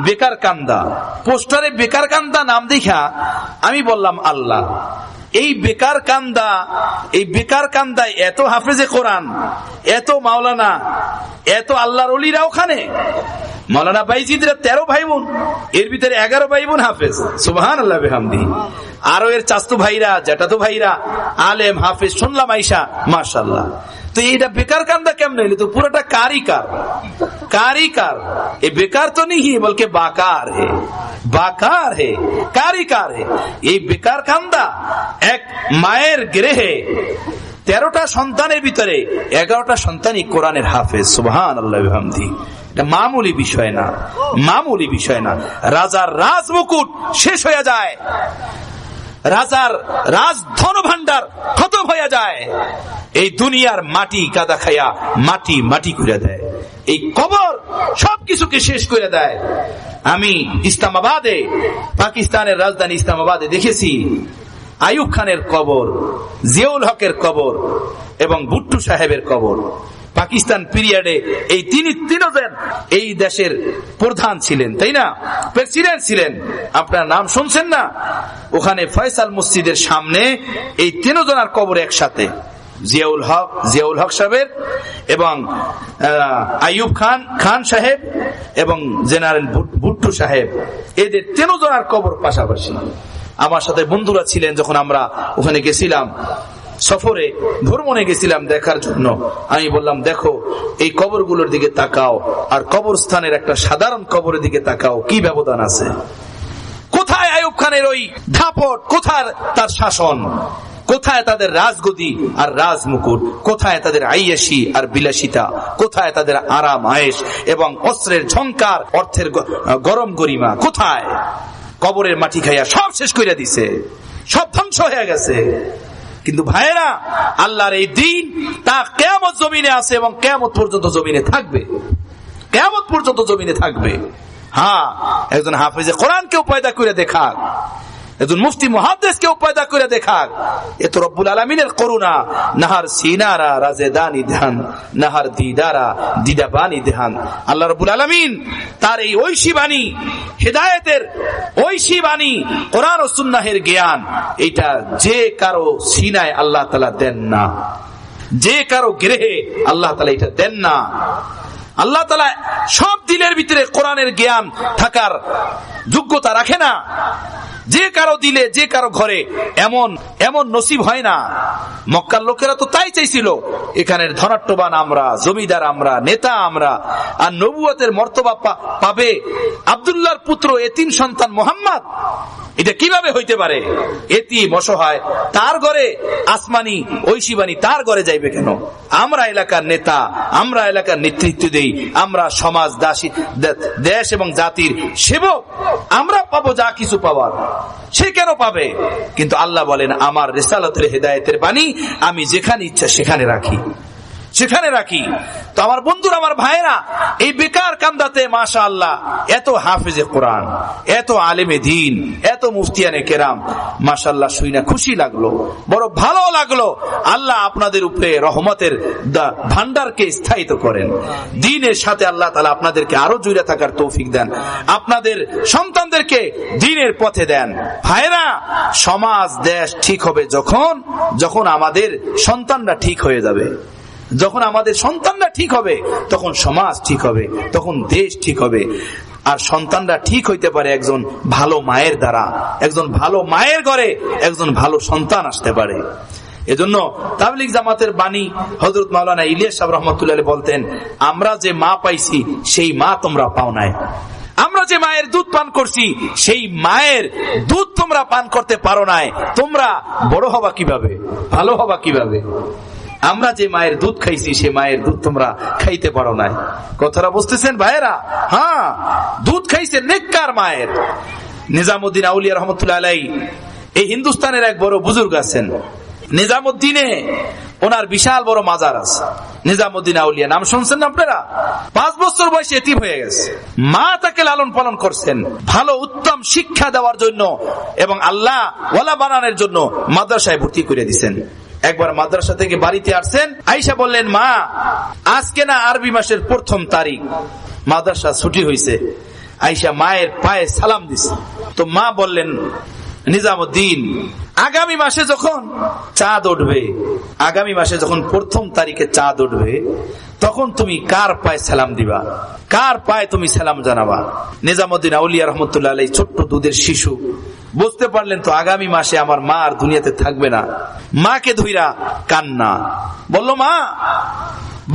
S2: বেকার কান্দা, পোস্টারে বেকার কান্দা নাম দেখা আমি বললাম, আল্লাহ এই বেকার কান্দায় এত হাফেজে কোরআন, এত মাওলানা, এত আল্লাহর ওলিরা ওখানে। মাওলানা বাইজিদরা 13 ভাই বোন, এর ভিতরে 11 ভাই বোন হাফেজ, সুবহানাল্লাহ বিহামদি। আরো এর চাচতো ভাইরা, জ্যাঠাতো ভাইরা আলেম হাফেজ শুনলাম আইসা, মাশাআল্লাহ। তো এটা বেকার কান্দা কেমনে হইলো? তো পুরোটা কারিকার। ये बेकार तो नहीं है बल्कि बाकार है, कारिकार है। এই বেকার কান্দা এক মায়ের গৃহে 13টা সন্তানের ভিতরে 11টা সন্তানই কোরআনের হাফেজ, সুবহানাল্লাহ বিহামদি। এটা মামুলি বিষয় না। রাজার রাজমুকুট শেষ হয়ে যায়, রাজার রাজ ধন ভান্ডার খতম হয়ে যায়, এই দুনিয়ার মাটি কাদা খায়া মাটি করে দেয়, এই কবর সবকিছুকে শেষ করে দেয়। আমি ইসলামাবাদে, পাকিস্তানের রাজধানী ইসলামাবাদে দেখেছি আইয়ুব খানের কবর, জিয়াউল হকের কবর এবং ভুট্টো সাহেবের কবর। পাকিস্তান পিরিয়ডে এই তিনজন এই দেশের প্রধান ছিলেন, তাই না? প্রেসিডেন্ট ছিলেন। আপনার নাম শুনছেন না? ওখানে ফয়সাল মসজিদের সামনে এই 3 জনের কবর একসাথে, জিয়াউল হক সাহেবের এবং আইয়ুব খান সাহেব এবং জেনারেল ভুট্টো সাহেব, এদের 3 জনের কবর পাশাপাশি। আমার সাথে বন্ধুরা ছিলেন যখন আমরা ওখানে গেছিলাম, সফরে ভ্রমণে গেছিলাম দেখার জন্য। আমি বললাম, দেখো এই কবরগুলোর দিকে তাকাও আর কবরস্থানের একটা সাধারণ কবরের দিকে তাকাও, কি ব্যবধান আছে। কোথায় আইয়ুব খানের ওই ধাপট, কোথায় তার শাসন, কোথায় তাদের রাজগদি আর রাজমুকুট, কোথায় তাদের আইয়াসি আর বিলাসিতা, কোথায় তাদের আরাম আয়েশ এবং অস্ত্রের ঝংকার, অর্থের গরম গরিমা কোথায়? কবরের মাটি খাইয়া সব শেষ করে দিছে, সব ধ্বংস হয়ে গেছে। কিন্তু ভাইরা, আল্লাহর এই দিন তা কিয়ামত জমিনে আছে এবং কিয়ামত পর্যন্ত জমিনে থাকবে। হ্যাঁ, একজন হাফেজে কোরআন কেউ পয়দা করে দেখাক, একজন মুফতি মুহাদ্দিস কেউ পয়দা করে দেখাক, এ তো রব্বুল আলামিনের করুণা। নাহার সিনারা রাজেদানি ধ্যান, নাহার দিদারা দিদাবানি ধ্যান। আল্লাহ রব্বুল আলামিন তার এই ঐশী বাণী, হেদায়েতের ঐশী বাণী, কোরআন ও সুন্নাহের জ্ঞান, এটা যে কারো সিনায় আল্লাহ তাআলা দেন না, যে কারো গৃহে আল্লাহ তাআলা এটা দেন না। আল্লাহ তাআলা সব দিলের ভিতরে কোরআনের জ্ঞান থাকার যোগ্যতা রাখে না। যে কারো দিলে, যে কারো ঘরে এমন নসিব হয় না। মক্কার লোকেরা তো তাই চাইছিল, এখানের ধনাট্যবান আমরা, জমিদার আমরা, নেতা আমরা, আর নবুয়তের মর্তবা পাবে আব্দুল্লাহর পুত্র এতিম সন্তান মুহাম্মদ। এটা কিভাবে হইতে পারে? এতিম অসহায়, তার ঘরে আসমানি ঐশীবাণী তার ঘরে যাইবে কেন? আমরা এলাকার নেতা, আমরা এলাকার নেতৃত্ব দেই, আমরা সমাজ দেশ এবং জাতির সেবক, আমরা পাবো যা কিছু পাওয়ার, সে কেন পাবে? কিন্তু আল্লাহ বলেন, আমার রিসালাতের হেদায়েতের বাণী আমি যেখানে ইচ্ছা সেখানে রাখি। তো আমার বন্ধুরা, আমার ভাইরা, এই বেকার কান্দাতে মাশাআল্লাহ এত হাফেজে কোরআন, এত আলেমে দ্বীন, এত মুফতিয়ানে কেরাম, মাশাআল্লাহ শুইনা খুশি লাগলো, বড় ভালো লাগলো। আল্লাহ আপনাদের উপরে রহমতের ভান্ডারকে স্থায়িত করেন। দ্বীনের সাথে আল্লাহ তাআলা আপনাদেরকে আরো জুড়ে থাকার তৌফিক দেন, আপনাদের সন্তানদেরকে দ্বীনের পথে দেন। ভাইরা, সমাজ দেশ ঠিক হবে যখন আমাদের সন্তানরা ঠিক হয়ে যাবে। যখন আমাদের সন্তানরা ঠিক হবে, তখন সমাজ ঠিক হবে, তখন দেশ ঠিক হবে। আর সন্তানরা ঠিক হইতে পারে একজন ভালো মায়ের দ্বারা, একজন ভালো মায়ের ঘরে একজন ভালো সন্তান আসতে পারে। এজন্য তাবলীগ জামাতের বাণী হযরত মাওলানা ইলিয়াস সাহেব রাহমাতুল্লাহ আলাইহি বলতেন, আমরা যে মা পাইছি সেই মা তোমরা পাও নাই। আমরা যে মায়ের দুধ পান করছি সেই মায়ের দুধ তোমরা পান করতে পারো নাই। তোমরা বড় হবা কিভাবে, ভালো হবা কিভাবে? আমরা যে মায়ের দুধ খাইছি সে মায়ের দুধ তোমরা খাইতে পারো নাই। কথাটা বুঝতেছেন ভাইয়েরা? হ্যাঁ, দুধ খাইছে নেককার মায়ের। নিজামুদ্দিন আউলিয়া রহমতুল্লাহ আলাইহি, এই হিন্দুস্তানের এক বড় বুজুর্গ আছেন নিজামুদ্দিনে, ওনার বিশাল বড় মাজার আছে। নিজামুদ্দিন আউলিয়া নাম শুনছেন না আপনারা? 5 বছর বয়সে এতিম হয়ে গেছে, মা তাকে লালন পালন করছেন ভালো উত্তম শিক্ষা দেওয়ার জন্য এবং আল্লাহ ওয়ালা বানানোর জন্য মাদ্রাসায় ভর্তি করে দিয়েছেন। একবার মাদ্রাসা থেকে বাড়িতে আসছেন, আয়েশা বললেন, মা আজকে না আরবি মাসের 1ম তারিখ, মাদ্রাসা ছুটি হয়েছে। আয়েশা মায়ের পায়ে সালাম দিছে। তো মা বললেন, নিজামুদ্দিন আগামী মাসে যখন চাঁদ উঠবে, আগামী মাসে যখন প্রথম তারিখে চাঁদ উঠবে, তখন তুমি কার পায়ে সালাম দিবা, কার পায়ে তুমি সালাম জানাবা? নিজামুদ্দিন আউলিয়া রহমতুল্লাহ আলাইহি ছোট্ট দুধের শিশু বুঝতে পারলেন তো আগামী মাসে আমার মা আর দুনিয়াতে থাকবে না। মাকে ধইরা কান্না, বলল মা,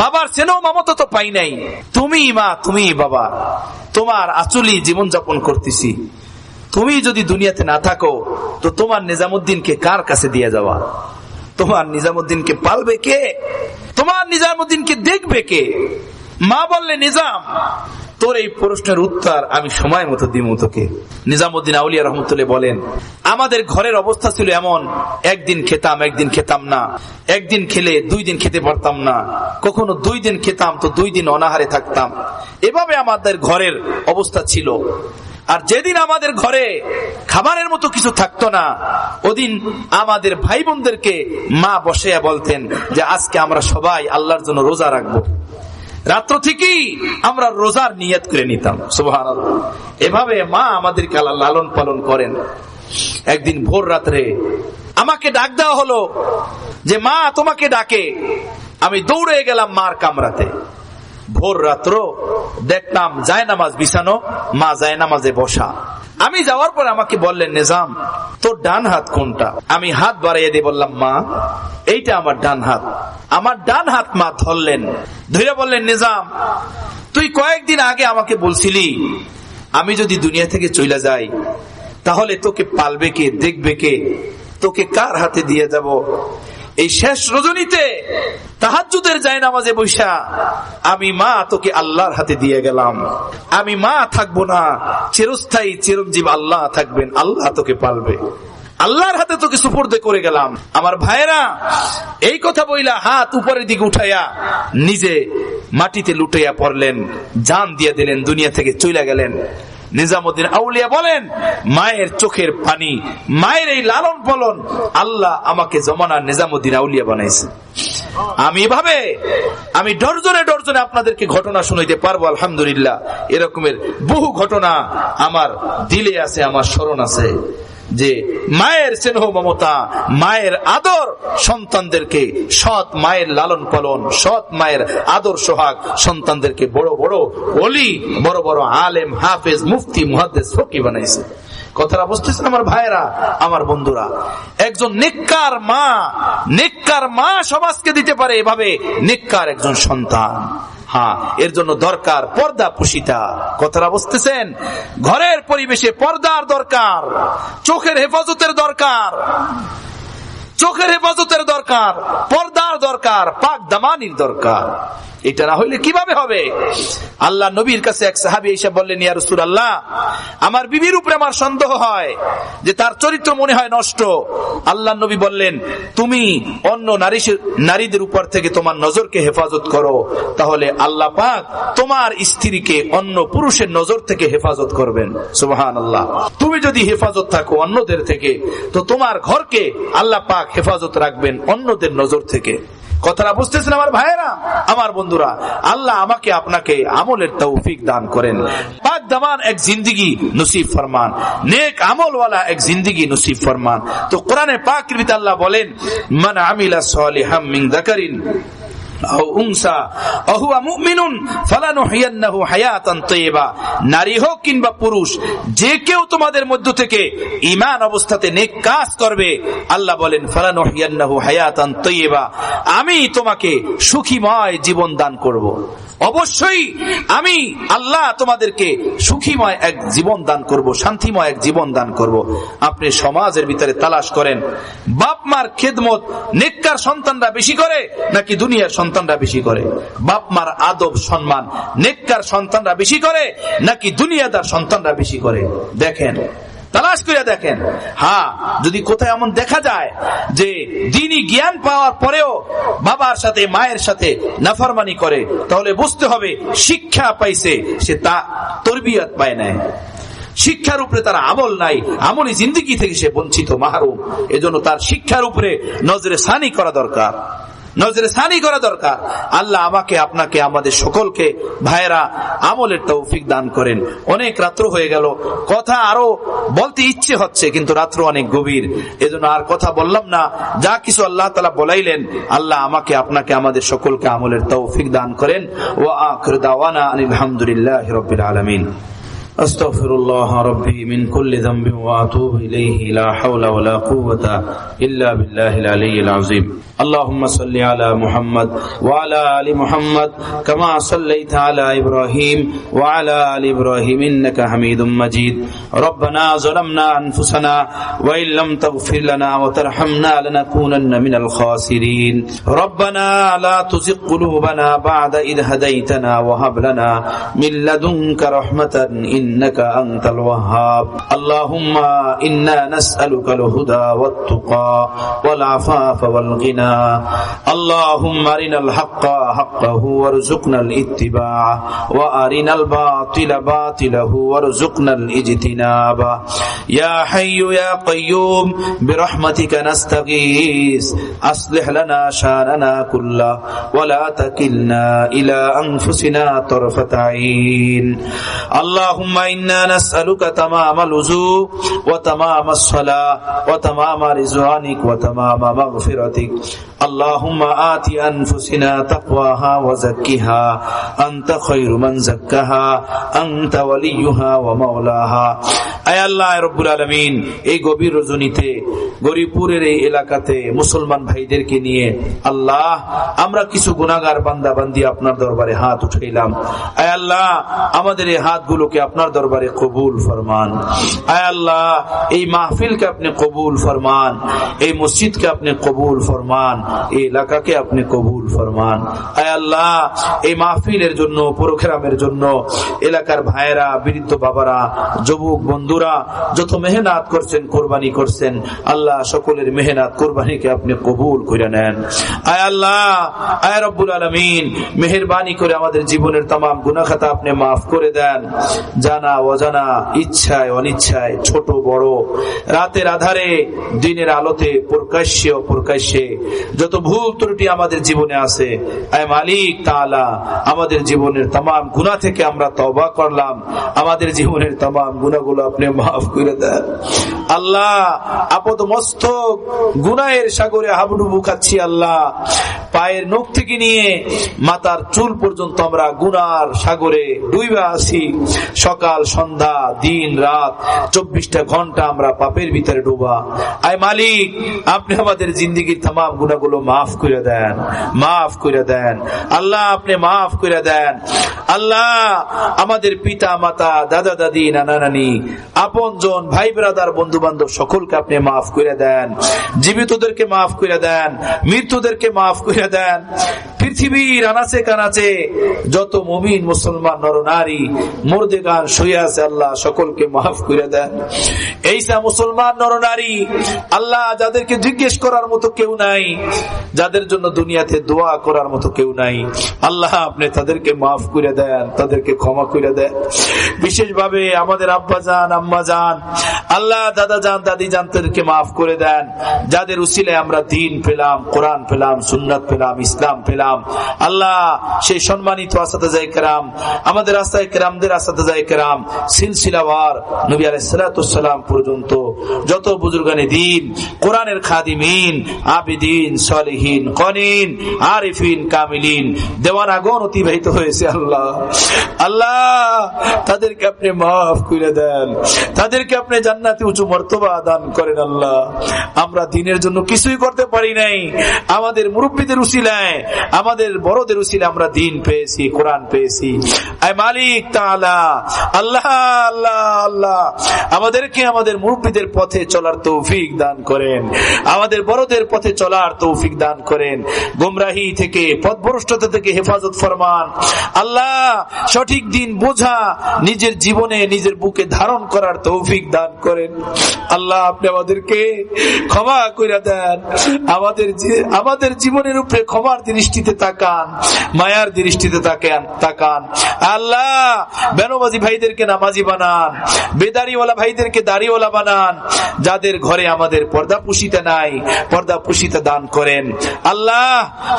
S2: বাবার স্নেহ মমতা তো পাই নাই, তুমি মা, তুমি বাবা, তোমার আচলি জীবন যাপন করতেছি, তুমি যদি দুনিয়াতে না থাকো তো তোমার নিজামুদ্দিনকে কার কাছে দিয়ে যাওয়া? তোমার নিজামুদ্দিনকে পালবে কে? তোমার নিজামুদ্দিনকে দেখবে কে? মা বললে, নিজাম, তোর এই প্রশ্নের উত্তর আমি সময় মতো দিব তোকে। নিজামুদ্দিন আউলিয়া রহমতুল্লাহ বলেন, আমাদের ঘরের অবস্থা ছিল এমন, একদিন খেতাম একদিন খেতাম না, একদিন খেলে 2 দিন খেতে পারতাম না, কখনো 2 দিন খেতাম তো 2 দিন অনাহারে থাকতাম। এভাবে আমাদের ঘরের অবস্থা ছিল। আর যেদিন আমাদের ঘরে খাবারের মতো কিছু থাকতো না, ওদিন আমাদের ভাই বোনদেরকে মা বসে বলতেন যে আজকে আমরা সবাই আল্লাহর জন্য রোজা রাখবো। রাত্র থেকেই আমরা রোজার নিয়ত করে নিতাম। সুবহানাল্লাহ। এভাবে মা আমাদেরকে লালন পালন করেন। একদিন ভোর রাত্রে আমাকে ডাক দেওয়া হলো যে মা তোমাকে ডাকে। আমি দৌড়ে গেলাম মার কামরাতে। ভোর রাত্র দেখলাম জায়নামাজ বিছানো, মা জায়নামাজে বসা। আমি যাওয়ার পর আমাকে বললেন, নিজাম, তোর ডান হাত কোনটা? আমি হাত বাড়াইয়ে দিয়ে বললাম, মা, এইটা আমার ডান হাত। আমার ডান হাত মা ধরলেন, ধরে বললেন, নিজাম, তুই কয়েকদিন আগে আমাকে বলছিলি আমি যদি দুনিয়া থেকে চলে যাই তাহলে তোকে পালবে কে, দেখবে কে, তোকে কার হাতে দিয়ে যাব? এই শেষ রজনীতে তাহাজ্জুদের জায়নামাজে বৈশা আমি মা তোকে আল্লাহর হাতে দিয়ে গেলাম। আমি মা থাকবো না, চিরস্থায়ী চিরঞ্জীব আল্লাহ থাকবেন, আল্লাহ তোকে পালবে, আল্লাহর হাতে তোকে সুপুর্দ করে গেলাম। আমার ভাইরা এই কথা বইলা হাত উপরের দিকে উঠাইয়া নিজে মাটিতে লুটাইয়া পড়লেন, জান দিয়ে দিলেন, দুনিয়া থেকে চলে গেলেন। নিজামুদ্দিন আউলিয়া বলেন, মায়ের চোখের পানি, মায়ের এই লালন পালন, আল্লাহ আমাকে জমানার নিজামুদ্দিন আউলিয়া বানাইছে। আমি ডরজনে ডরজনে আপনাদেরকে ঘটনা শুনাইতে পারবো। আলহামদুলিল্লাহ, এরকমের বহু ঘটনা আমার দিলে আছে, আমার স্মরণ আছে, যে মায়ের স্নেহ মমতা, মায়ের আদর সন্তানদেরকে, সৎ মায়ের লালন পালন, সৎ মায়ের আদর সোহাগ সন্তানদেরকে বড় বড় ওলি, বড় বড় আলেম, হাফেজ, মুফতি, মুহাদ্দিস, ফকিহ বানাইছে। কথাটা বুঝতেছেন আমার ভাইরা, আমার বন্ধুরা? একজন নেককার মা সমাজকে দিতে পারে এভাবে নেককার একজন সন্তান। হ্যাঁ, এর জন্য দরকার পর্দা পুশিতা। কথাটা বুঝতেছেন? ঘরের পরিবেশে পর্দার দরকার, চোখের হেফাজতের দরকার, চোখের হেফাজতের দরকার, পর্দার দরকার, পাক দামানির দরকার। এটা না হইলে কিভাবে হবে? আল্লাহ নবীর কাছে এক সাহাবী এসে বললেন, ইয়া রাসূলুল্লাহ, আমার বিবির উপরে আমার সন্দেহ হয় যে তার চরিত্র মনে হয় নষ্ট। আল্লাহ নবী বললেন, তুমি অন্য নারীদের উপর থেকে তোমার নজরকে হেফাজত করো, তাহলে আল্লাহ পাক তোমার স্ত্রীকে অন্য পুরুষের নজর থেকে হেফাজত করবেন। সুবহানাল্লাহ। তুমি যদি হেফাজত থাকো অন্যদের থেকে, তো তোমার ঘরকে আল্লাহ পাক হেফাজত রাখবেন অন্যদের নজর থেকে। কথাটা বুঝতেছেন আমার ভাইয়েরা, আমার বন্ধুরা? আল্লাহ আমাকে আপনাকে আমলের তৌফিক দান করেন, পাক দামান এক জিন্দগি নসিব ফরমান, নেক আমলওয়ালা এক জিন্দগি নসিব ফরমান। তো কোরআনে পাকের ভিতরে আল্লাহ বলেন, মান আমিলা সালিহাম মিন যাকারিন আও উনসা ওয়া হুয়া মুমিনুন ফালানুহিয়ান্নাহু হায়াতান তাইয়্যিবা। নারী হোক কিংবা পুরুষ, যে কেউ তোমাদের মধ্য থেকে ঈমান অবস্থাতে নেক কাজ করবে, আল্লাহ বলেন, ফালানুহিয়ান্নাহু হায়াতান তাইয়্যিবা, আমি তোমাকে সুখীময় জীবন দান করব। অবশ্যই আমি আল্লাহ তোমাদেরকে সুখীময় এক জীবন দান করব, শান্তিময় এক জীবন দান করব। আপনি সমাজের ভিতরে তালাশ করেন, বাপ মার খেদমত নেককার সন্তানরা বেশি করে নাকি দুনিয়ার সন্তানরা বেশি করে? বাপ মার আদব সম্মান নেককার সন্তানরা বেশি করে নাকি দুনিয়াদার সন্তানরা বেশি করে? দেখেন, তালাশ করে দেখেন। হ্যাঁ, যদি কোথায় এমন দেখা যায় যে দ্বীনি জ্ঞান পাওয়ার পরেও বাবার সাথে মায়ের সাথে নাফরমানি করে, তাহলে বুঝতে হবে শিক্ষা পাইছে, সে তা তরবিয়ত পায় নাই, শিক্ষার উপরে তার আমল নাই, আমলি জিন্দেগি থেকে সে বঞ্চিত, মাহরুম। এজন্য তার শিক্ষার উপরে নজরে সানি করা দরকার। নজরে সানি করা দরকার। আল্লাহ আমাকে, আপনাকে, আমাদের সকলকে ভাইয়েরা আমলের তৌফিক দান করেন। অনেক রাত্র হয়ে গেল, কথা আরো বলতে ইচ্ছে হচ্ছে কিন্তু রাত্র অনেক গভীর, এজন্য আর কথা বললাম না। যা কিছু আল্লাহ তাআলা বলাইলেন, আল্লাহ আমাকে, আপনাকে, আমাদের সকলকে আমলের তৌফিক দান করেন। ওয়া আখিরু দাওয়ানা আনিল হামদুলিল্লাহি রাব্বিল আলামিন। আস্তাগফিরুল্লাহ রাব্বি মিন কুল্লি যামবিন ওয়া আতুবু ইলাইহি লা হাওলা ওয়া লা কুওয়াতা ইল্লা বিল্লাহিল আলিয়্যিল আযীম। আল্লাহুম্মা সাল্লি আলা মুহাম্মাদ ওয়া আলা আলি মুহাম্মাদ কামা সাল্লাইতা আলা ইব্রাহিম ওয়া আলা আলি ইব্রাহিম ইন্নাকা হামিদুম মাজিদ। রব্বানা যালামনা আনফুসানা ওয়া ইল্লাম তাগফির লানা ওয়া তারহামনা লানাকুনান্না মিনাল খাসিরিন। রব্বানা লা তুযিগ কুলুবানা বা'দা ইয হাদাইতানা ওয়া হাব লানা মিন লাদুনকা রাহমাতান ইন্নাকা আনতাল ওয়াহ্হাব। আল্লাহুম্মা ইন্না নাসআলুকাল হুদা ওয়াত তুকা ওয়াল আফাফা ওয়াল গিনা। اللهم أرنا الحق حقه وارزقنا الاتباع وأرنا الباطل باطله وارزقنا الاجتناب يا حي يا قيوم برحمتك نستغيث أصلح لنا شأننا كله ولا تكلنا إلى أنفسنا طرفة عين اللهم إنا نسألك تمام الوضوء وتمام الصلاة وتمام رضوانك وتمام مغفرتك اللهم آت أنفسنا تقواها وزكها أنت خير من زكاها أنت وليها ومولاها। আয় আল্লাহ রব্বুল আলামিন, এই গভীর রজনীতে গরিপুরের এই এলাকাতে মুসলমান ভাইদেরকে নিয়ে আল্লাহ আমরা কিছু গুনাহগার বান্দা বান্দি আপনার দরবারে হাত উঠাইলাম। আয় আল্লাহ আমাদের এই হাতগুলোকে আপনার দরবারে কবুল ফরমান। আয় আল্লাহ এই মাহফিলকে আপনি কবুল ফরমান, এই মসজিদকে আপনি কবুল ফরমান, এই এলাকাকে আপনি কবুল ফরমান। আয় আল্লাহ এই মাহফিলের জন্য, প্রোগ্রামের জন্য এলাকার ভাইয়েরা, বৃদ্ধ বাবারা, যুবক বন্ধুরা যত মেহনত করছেন, কোরবানি করছেন, আল্লাহ সকলের মেহনত কোরবানিকে আপনি কবুল করে নেন। আয় আল্লাহ, আয় রব্বুল আলামিন, মেহেরবানি করে আমাদের জীবনের तमाम গুনাহ খাতা আপনি মাফ করে দেন। জানা অজানা, ইচ্ছায় অনিচ্ছায়, ছোট বড়, রাতের আধারে, দিনের আলোতে, প্রকাশ্যে অপ্রকাশ্যে যত ভুল ত্রুটি আমাদের জীবনে আছে, আয় মালিক তাআলা আমাদের জীবনের तमाम গুনাহ থেকে আমরা তওবা করলাম। আমাদের জীবনের तमाम গুনাহগুলো আপনি মাফ করে দেন। আল্লাহ আপদ মস্তক গুনাহের সাগরে হাবুডুবু খাচ্ছি। আল্লাহ পায়ের নখ থেকে নিয়ে মাথার চুল পর্যন্ত আমরা গুনার সাগরে ডুবে আছি। সকাল সন্ধ্যা দিন রাত 24টা ঘন্টা আমরা পাপের ভিতরে ডুবা। আয় মালিক আপনি আমাদের জিন্দেগির तमाम গুনাহগুলো মাফ করে দেন, মাফ করে দেন। আল্লাহ আপনি মাফ করে দেন। আল্লাহ আমাদের পিতা মাতা, দাদা দাদি, নানা নানি, আপন জন, ভাই ব্রাদার, বন্ধু বান্ধব সকলকে আপনি মাফ করে দেন। জীবিতদেরকে মাফ করে দেন, মৃত্যুদেরকে মাফ করে দেন। পৃথিবীর আনাচে কানাচে যত মুমিন মুসলমান নর নারী মুর্দেগান শুয়ে আছে, আল্লাহ সকলকে মাফ করে দেন। এইসা মুসলমান নর নারী আল্লাহ যাদেরকে জিজ্ঞেস করার মতো কেউ নাই, যাদের জন্য দুনিয়াতে দোয়া করার মতো কেউ নাই, আল্লাহ আপনি তাদেরকে মাফ করে দেন, তাদেরকে ক্ষমা করে দেন। বিশেষভাবে আমাদের আব্বা জান, আম্মা জান, আল্লাহ দাদা জান, দাদি জান, তাদেরকে মাফ করে দেন। যাদের উসিলায় আমরা দ্বীন পেলাম, কোরআন পেলাম, সুন্নাত পেলাম, ইসলাম পেলাম, আল্লাহ সেই সম্মানিত আসাতাজায়ে কেরাম, আমাদের রাস্তায় কেরামদের আসাতাজায়ে কেরাম সিলসিলাওয়ার নবী আলাইহিস সালাতু ওয়াস সালাম পর্যন্ত যত বুজুর্গানে দ্বীন, কোরআনের খাদিমিন, আবিদিন, সালেহিন, কনিন, আরিফিন, কামিলিন, দেওয়ানাগণ অতিবাহিত হয়েছে, আল্লাহ আল্লাহ তাদেরকে আপনি মাফ করে দেন, তাদেরকে আপনি জান্নাতে উঁচু মর্তবা দান করেন। আল্লাহ আমরা দ্বীনের জন্য কিছুই করতে পারি নাই, আমাদের মুরব্বীদের উসিলায়, আমাদের বড়দের উসিলায় আমরা দ্বীন পেয়েছি, কোরআন পেয়েছি। আয় মালিক তাআলা আল্লাহ আল্লাহ আল্লাহ আমাদেরকে আমাদের মুরব্বীদের পথে চলার তৌফিক দান করেন, আমাদের বড়দের পথে চলার তৌফিক দান করেন। গোমরাহি থেকে, পথভ্রষ্টতা থেকে হেফাজত ফরমান। আল্লাহ সঠিক দিন বোঝা নিজের জীবনে, নিজের বুকে ধারণ করার তৌফিক দান করেন। আল্লাহ আপনি আমাদেরকে ক্ষমা করে দেন, আমাদের জীবনের উপরে ক্ষমার দৃষ্টিতে তাকান, মায়ার দৃষ্টিতে তাকান। আল্লাহ বেনমাজি ভাইদেরকে নামাজি বানান, বেদাড়িওয়ালা ভাইদেরকে দাড়িওয়ালা বানান। যাদের ঘরে আমাদের পর্দা পুশিতে নাই, পর্দা পুশিতে দান করেন। আল্লাহ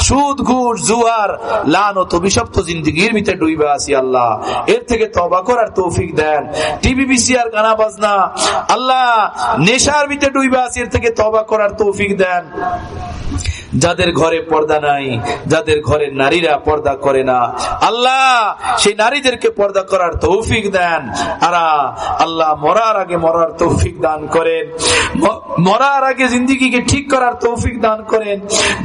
S2: সুদ ঘুষ জুয়ার লানত অভিশপ্ত জিন্দেগির ভিতরে ডুইবা আছি, আল্লাহ এর থেকে তওবা করার তৌফিক দেন। টিভি বিসিআর গানা বাজনা আল্লাহ নেশার ভিতরে ডুইবা আছি, এর থেকে তওবা করার তৌফিক দেন। যাদের ঘরে পর্দা নাই, যাদের ঘরে নারীরা পর্দা করে না, আল্লাহ সেই নারীদেরকে পর্দা করার তৌফিক দেন। আল্লাহ মরার আগে মরার তৌফিক দান করেন, মরার আগে জিন্দেগিকে ঠিক করার তৌফিক দান করেন,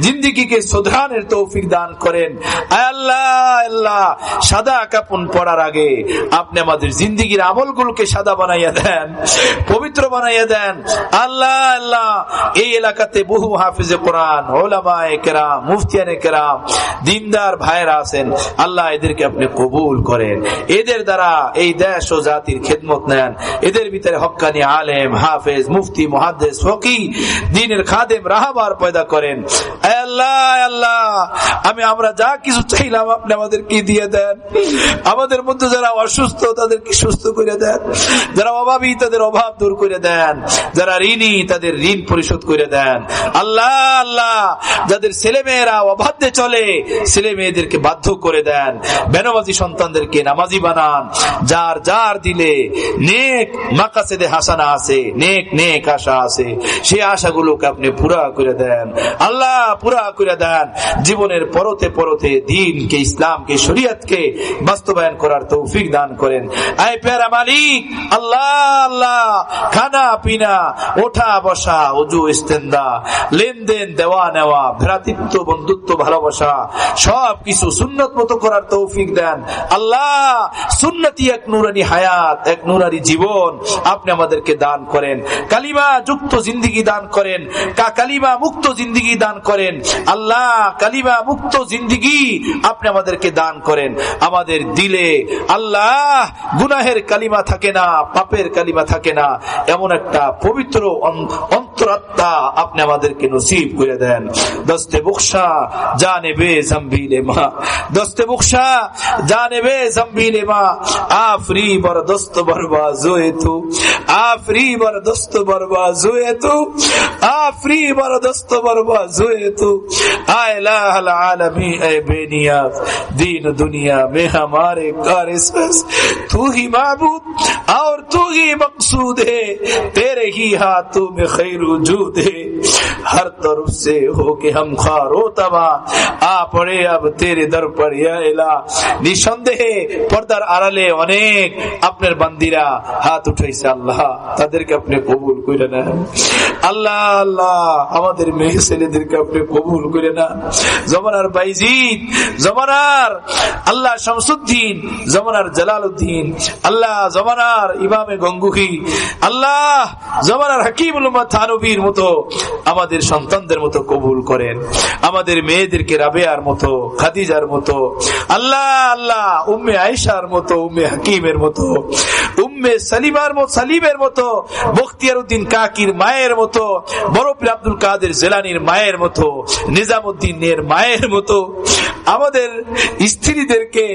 S2: জিন্দেগিকে শুধরানোর তৌফিক দান করেন। আল্লাহ আল্লাহ সাদা কাপড় পরার আগে আপনি আমাদের জিন্দেগির আমলগুলোকে সাদা বানাইয়া দেন, পবিত্র বানাইয়া দেন। আল্লাহ আল্লাহ এই এলাকাতে বহু হাফিজে কোরআন, ওলামায়ে কেরাম, মুফতিয়ানে কেরাম, দিনদার ভাইরা আছেন, আল্লাহ এদেরকে আপনি কবুল করেন। এদের দ্বারা এই দেশ ও জাতির খেদমত নেন। এদের ভিতরে হক্কানি আলেম, হাফেজ, মুফতি, মুহাদ্দিস, ফকিহ, দ্বীনের খাদেম, রাহবার পয়দা করেন। আল্লাহ আল্লাহ আমরা যা কিছু চাইলাম আপনি আমাদেরকে দিয়ে দেন। আমাদের মধ্যে যারা অসুস্থ তাদেরকে সুস্থ করে দেন, যারা অভাবী তাদের অভাব দূর করে দেন, যারা ঋণী তাদের ঋণ পরিশোধ করে দেন। আল্লাহ আল্লাহ যাদের ছেলে মেয়েরা অবাধ্যে চলে ছেলে মেয়েদেরকে বাধ্য করে দেন, বেনামাজি সন্তানদেরকে নামাজি বানান। যার যার দিলে নেক মাকাসেদে হাসানা আছে, নেক নেক আশা আছে, সেই আশাগুলোকে আপনি পুরা করে দেন। আল্লাহ পুরা করে দেন। জীবনের পরতে পরতে দ্বীনকে, ইসলামকে, শরীয়তকে বাস্তবায়ন করার তৌফিক দান করেন। আয় প্যারা মালিক আল্লাহ আল্লাহ খানা পিনা, ওঠা বসা, ওযু ইস্তেনদা, লেনদেন, দেওয়া নেওয়া, ভ্রাতৃত্ব, বন্ধুত্ব, ভালোবাসা সব কিছু সুন্নত মতো করার তৌফিক দেন। আল্লাহ সুন্নতি এক নুরানি হায়াত, এক নুরানি জীবন আপনি আমাদেরকে দান করেন। কালিমা যুক্ত জিন্দেগি দান করেন, কালিমা মুক্ত জিন্দেগি দান করেন। আল্লাহ কালিমা মুক্ত জিন্দেগি আপনি আমাদেরকে দান করেন। আমাদের দিলে আল্লাহ গুনাহের কালিমা থাকে না, পাপের কালিমা থাকে না, এমন একটা পবিত্র অন্তরাত্মা আপনি আমাদেরকে নসিব করে দেন। দস্তে বখশা জানেবে জম্বিলে মা, দস্তে বখশা জানেবে জম্বিলে মা, আফরি বর দস্ত বরবাজোয়ে তু, আফরি বর দস্ত বরবাজোয়ে তু, আফরি বর দস্ত বরবাজোয়ে তু। आए लाल आलमी ए बेनियाज, दीन दुनिया में हमारे कारसाज, तू ही माबूद और तू ही मकसूद है, तेरे ही हाथों में खैर वजूद है, हर तरफ से हो के हम खारो तबा, आ पड़े अब तेरे दर पर या इला। निसंदेहे पर्दार आড়ালে অনেক আপনার বান্দিরা হাত উঠাইছে, আল্লাহ তাদেরকে আপনি কবুল করে নেন। আল্লাহ আল্লাহ আমাদের মেয়ে ছেলেদেরকে আপনি কবুল করে নেন। জমানার বাইজিদ, জমানার আল্লাহ শামসুদ্দিন, জমানার জালালউদ্দিন, আল্লাহ জমানার ইমামে গঙ্গুহি, আল্লাহ জমানার হাকিমুল উম্মাহ থানবীর মতো আমাদের সন্তানদের মতো কবুল করেন। আমাদের মেয়েদেরকে রাবেয়ার মতো, খাদিজার মতো, আল্লাহ আল্লাহ উম্মে আয়েশার মতো, উম্মে হাকিমের মতো, উম্মে সালিমের মতো, বখতিয়ার উদ্দিন কাকির মায়ের মতো, বরফ আব্দুল কাদের জেলানির মায়ের মতো, নিজামুদ্দিনের মায়ের মতো আমাদের স্ত্রীদেরকে,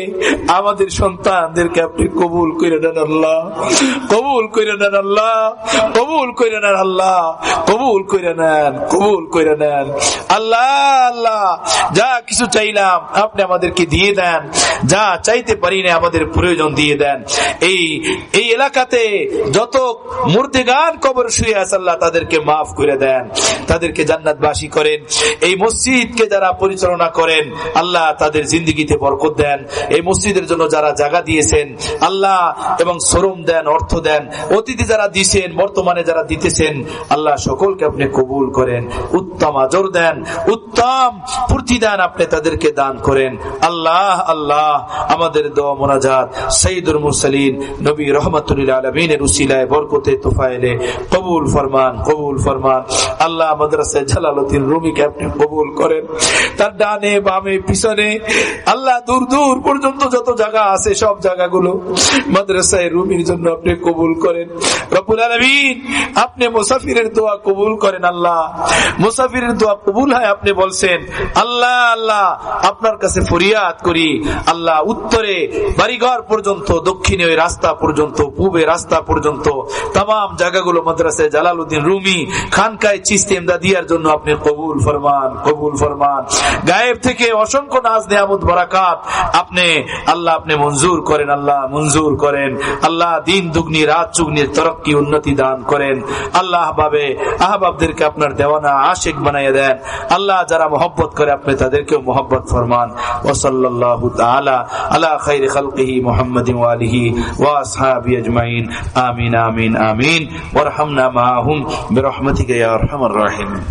S2: আমাদের সন্তানদেরকে আপনি কবুল করে নেন আল্লাহ, কবুল করে নেন আল্লাহ, কবুল করে নেন আল্লাহ, কবুল করে নেন, কবুল করে নেন। আল্লাহ আল্লাহ যা কিছু চাইলাম আপনি আমাদেরকে দিয়ে দেন, যা চাইতে পারি না আমাদের প্রয়োজন দিয়ে দেন। এই এলাকাতে যত মুর্দেগান কবর শুয়ে আছে আল্লাহ তাদেরকে মাফ করে দেন, তাদেরকে জান্নাতবাসী করেন। এই মসজিদকে যারা পরিচালনা করেন আল্লাহ তাদের জিন্দেগিতে বরকত দেন। এই মসজিদের জন্য যারা জায়গা দিয়েছেন আল্লাহ এবং শ্রম দেন, অর্থ দেন, অতীতে যারা দিয়েছেন, বর্তমানে যারা দিতেছেন আল্লাহ সকলকে আপনি কবুল করেন, উত্তম আজর দেন, উত্তম প্রতিদান আপনি তাদেরকে দান করেন। আল্লাহ আল্লাহ আমাদের দোয়া মোনাজাত সাইয়্যিদুল মুরসালিন নবী রহমত রহমাতুল লিল আলামিনের উসিলায় বরকতে তোফায়েলে কবুল ফরমান, কবুল ফরমান। আল্লাহ মাদ্রাসায় জালালউদ্দিন রুমিকে আপনি কবুল করেন, তার ডানে বামে পিছনে আল্লাহ দূর দূর পর্যন্ত যত জায়গা আছে সব জায়গাগুলো মাদ্রাসায় রুমির জন্য আপনি কবুল করেন রব্বুল আলামিন। আপনি মুসাফিরের দোয়া কবুল করেন আল্লাহ, মুসাফিরের দোয়া কবুল হয় আপনি বলছেন। আল্লাহ আল্লাহ আপনার কাছে ফরিয়াদ করি আল্লাহ, উত্তরে বাড়িঘর পর্যন্ত, দক্ষিণে ওই রাস্তা পর্যন্ত, পূবে রাস্তা পর্যন্ত তাম জায়গাগুলো মাদ্রাসায় জালালউদ্দিন রুমি খানকায় চিশতি ইমদাদিয়ার জন্য আপনি কবুল ফরমান, কবুল ফরমান। গায়েব থেকে অসংখ্য নাজ নিয়ামত বারাকাত আপনি আল্লাহ আপনি মঞ্জুর করেন, আল্লাহ মঞ্জুর করেন আল্লাহ। দিন দুগ্নি রাত চুগনি তরক্কি উন্নতি দান করেন আল্লাহ। আহবাবদেরকে আপনার দেওয়ানা আশিক বানাইয়া দেন আল্লাহ। যারা মোহব্বত করে আপনি তাদেরকেও মোহব্বত ফরমান। ওয়া সাল্লাল্লাহু তাআলা আলা খায়রি খালকিহি মুহাম্মাদিন ওয়া আলিহি ওয়া আসহাবিহি আজমাইন। আমিন আমিন আমিন। ওয়ারহামনা মাআহুম বিরহমাতিকা ইয়া আরহামার রাহিমিন।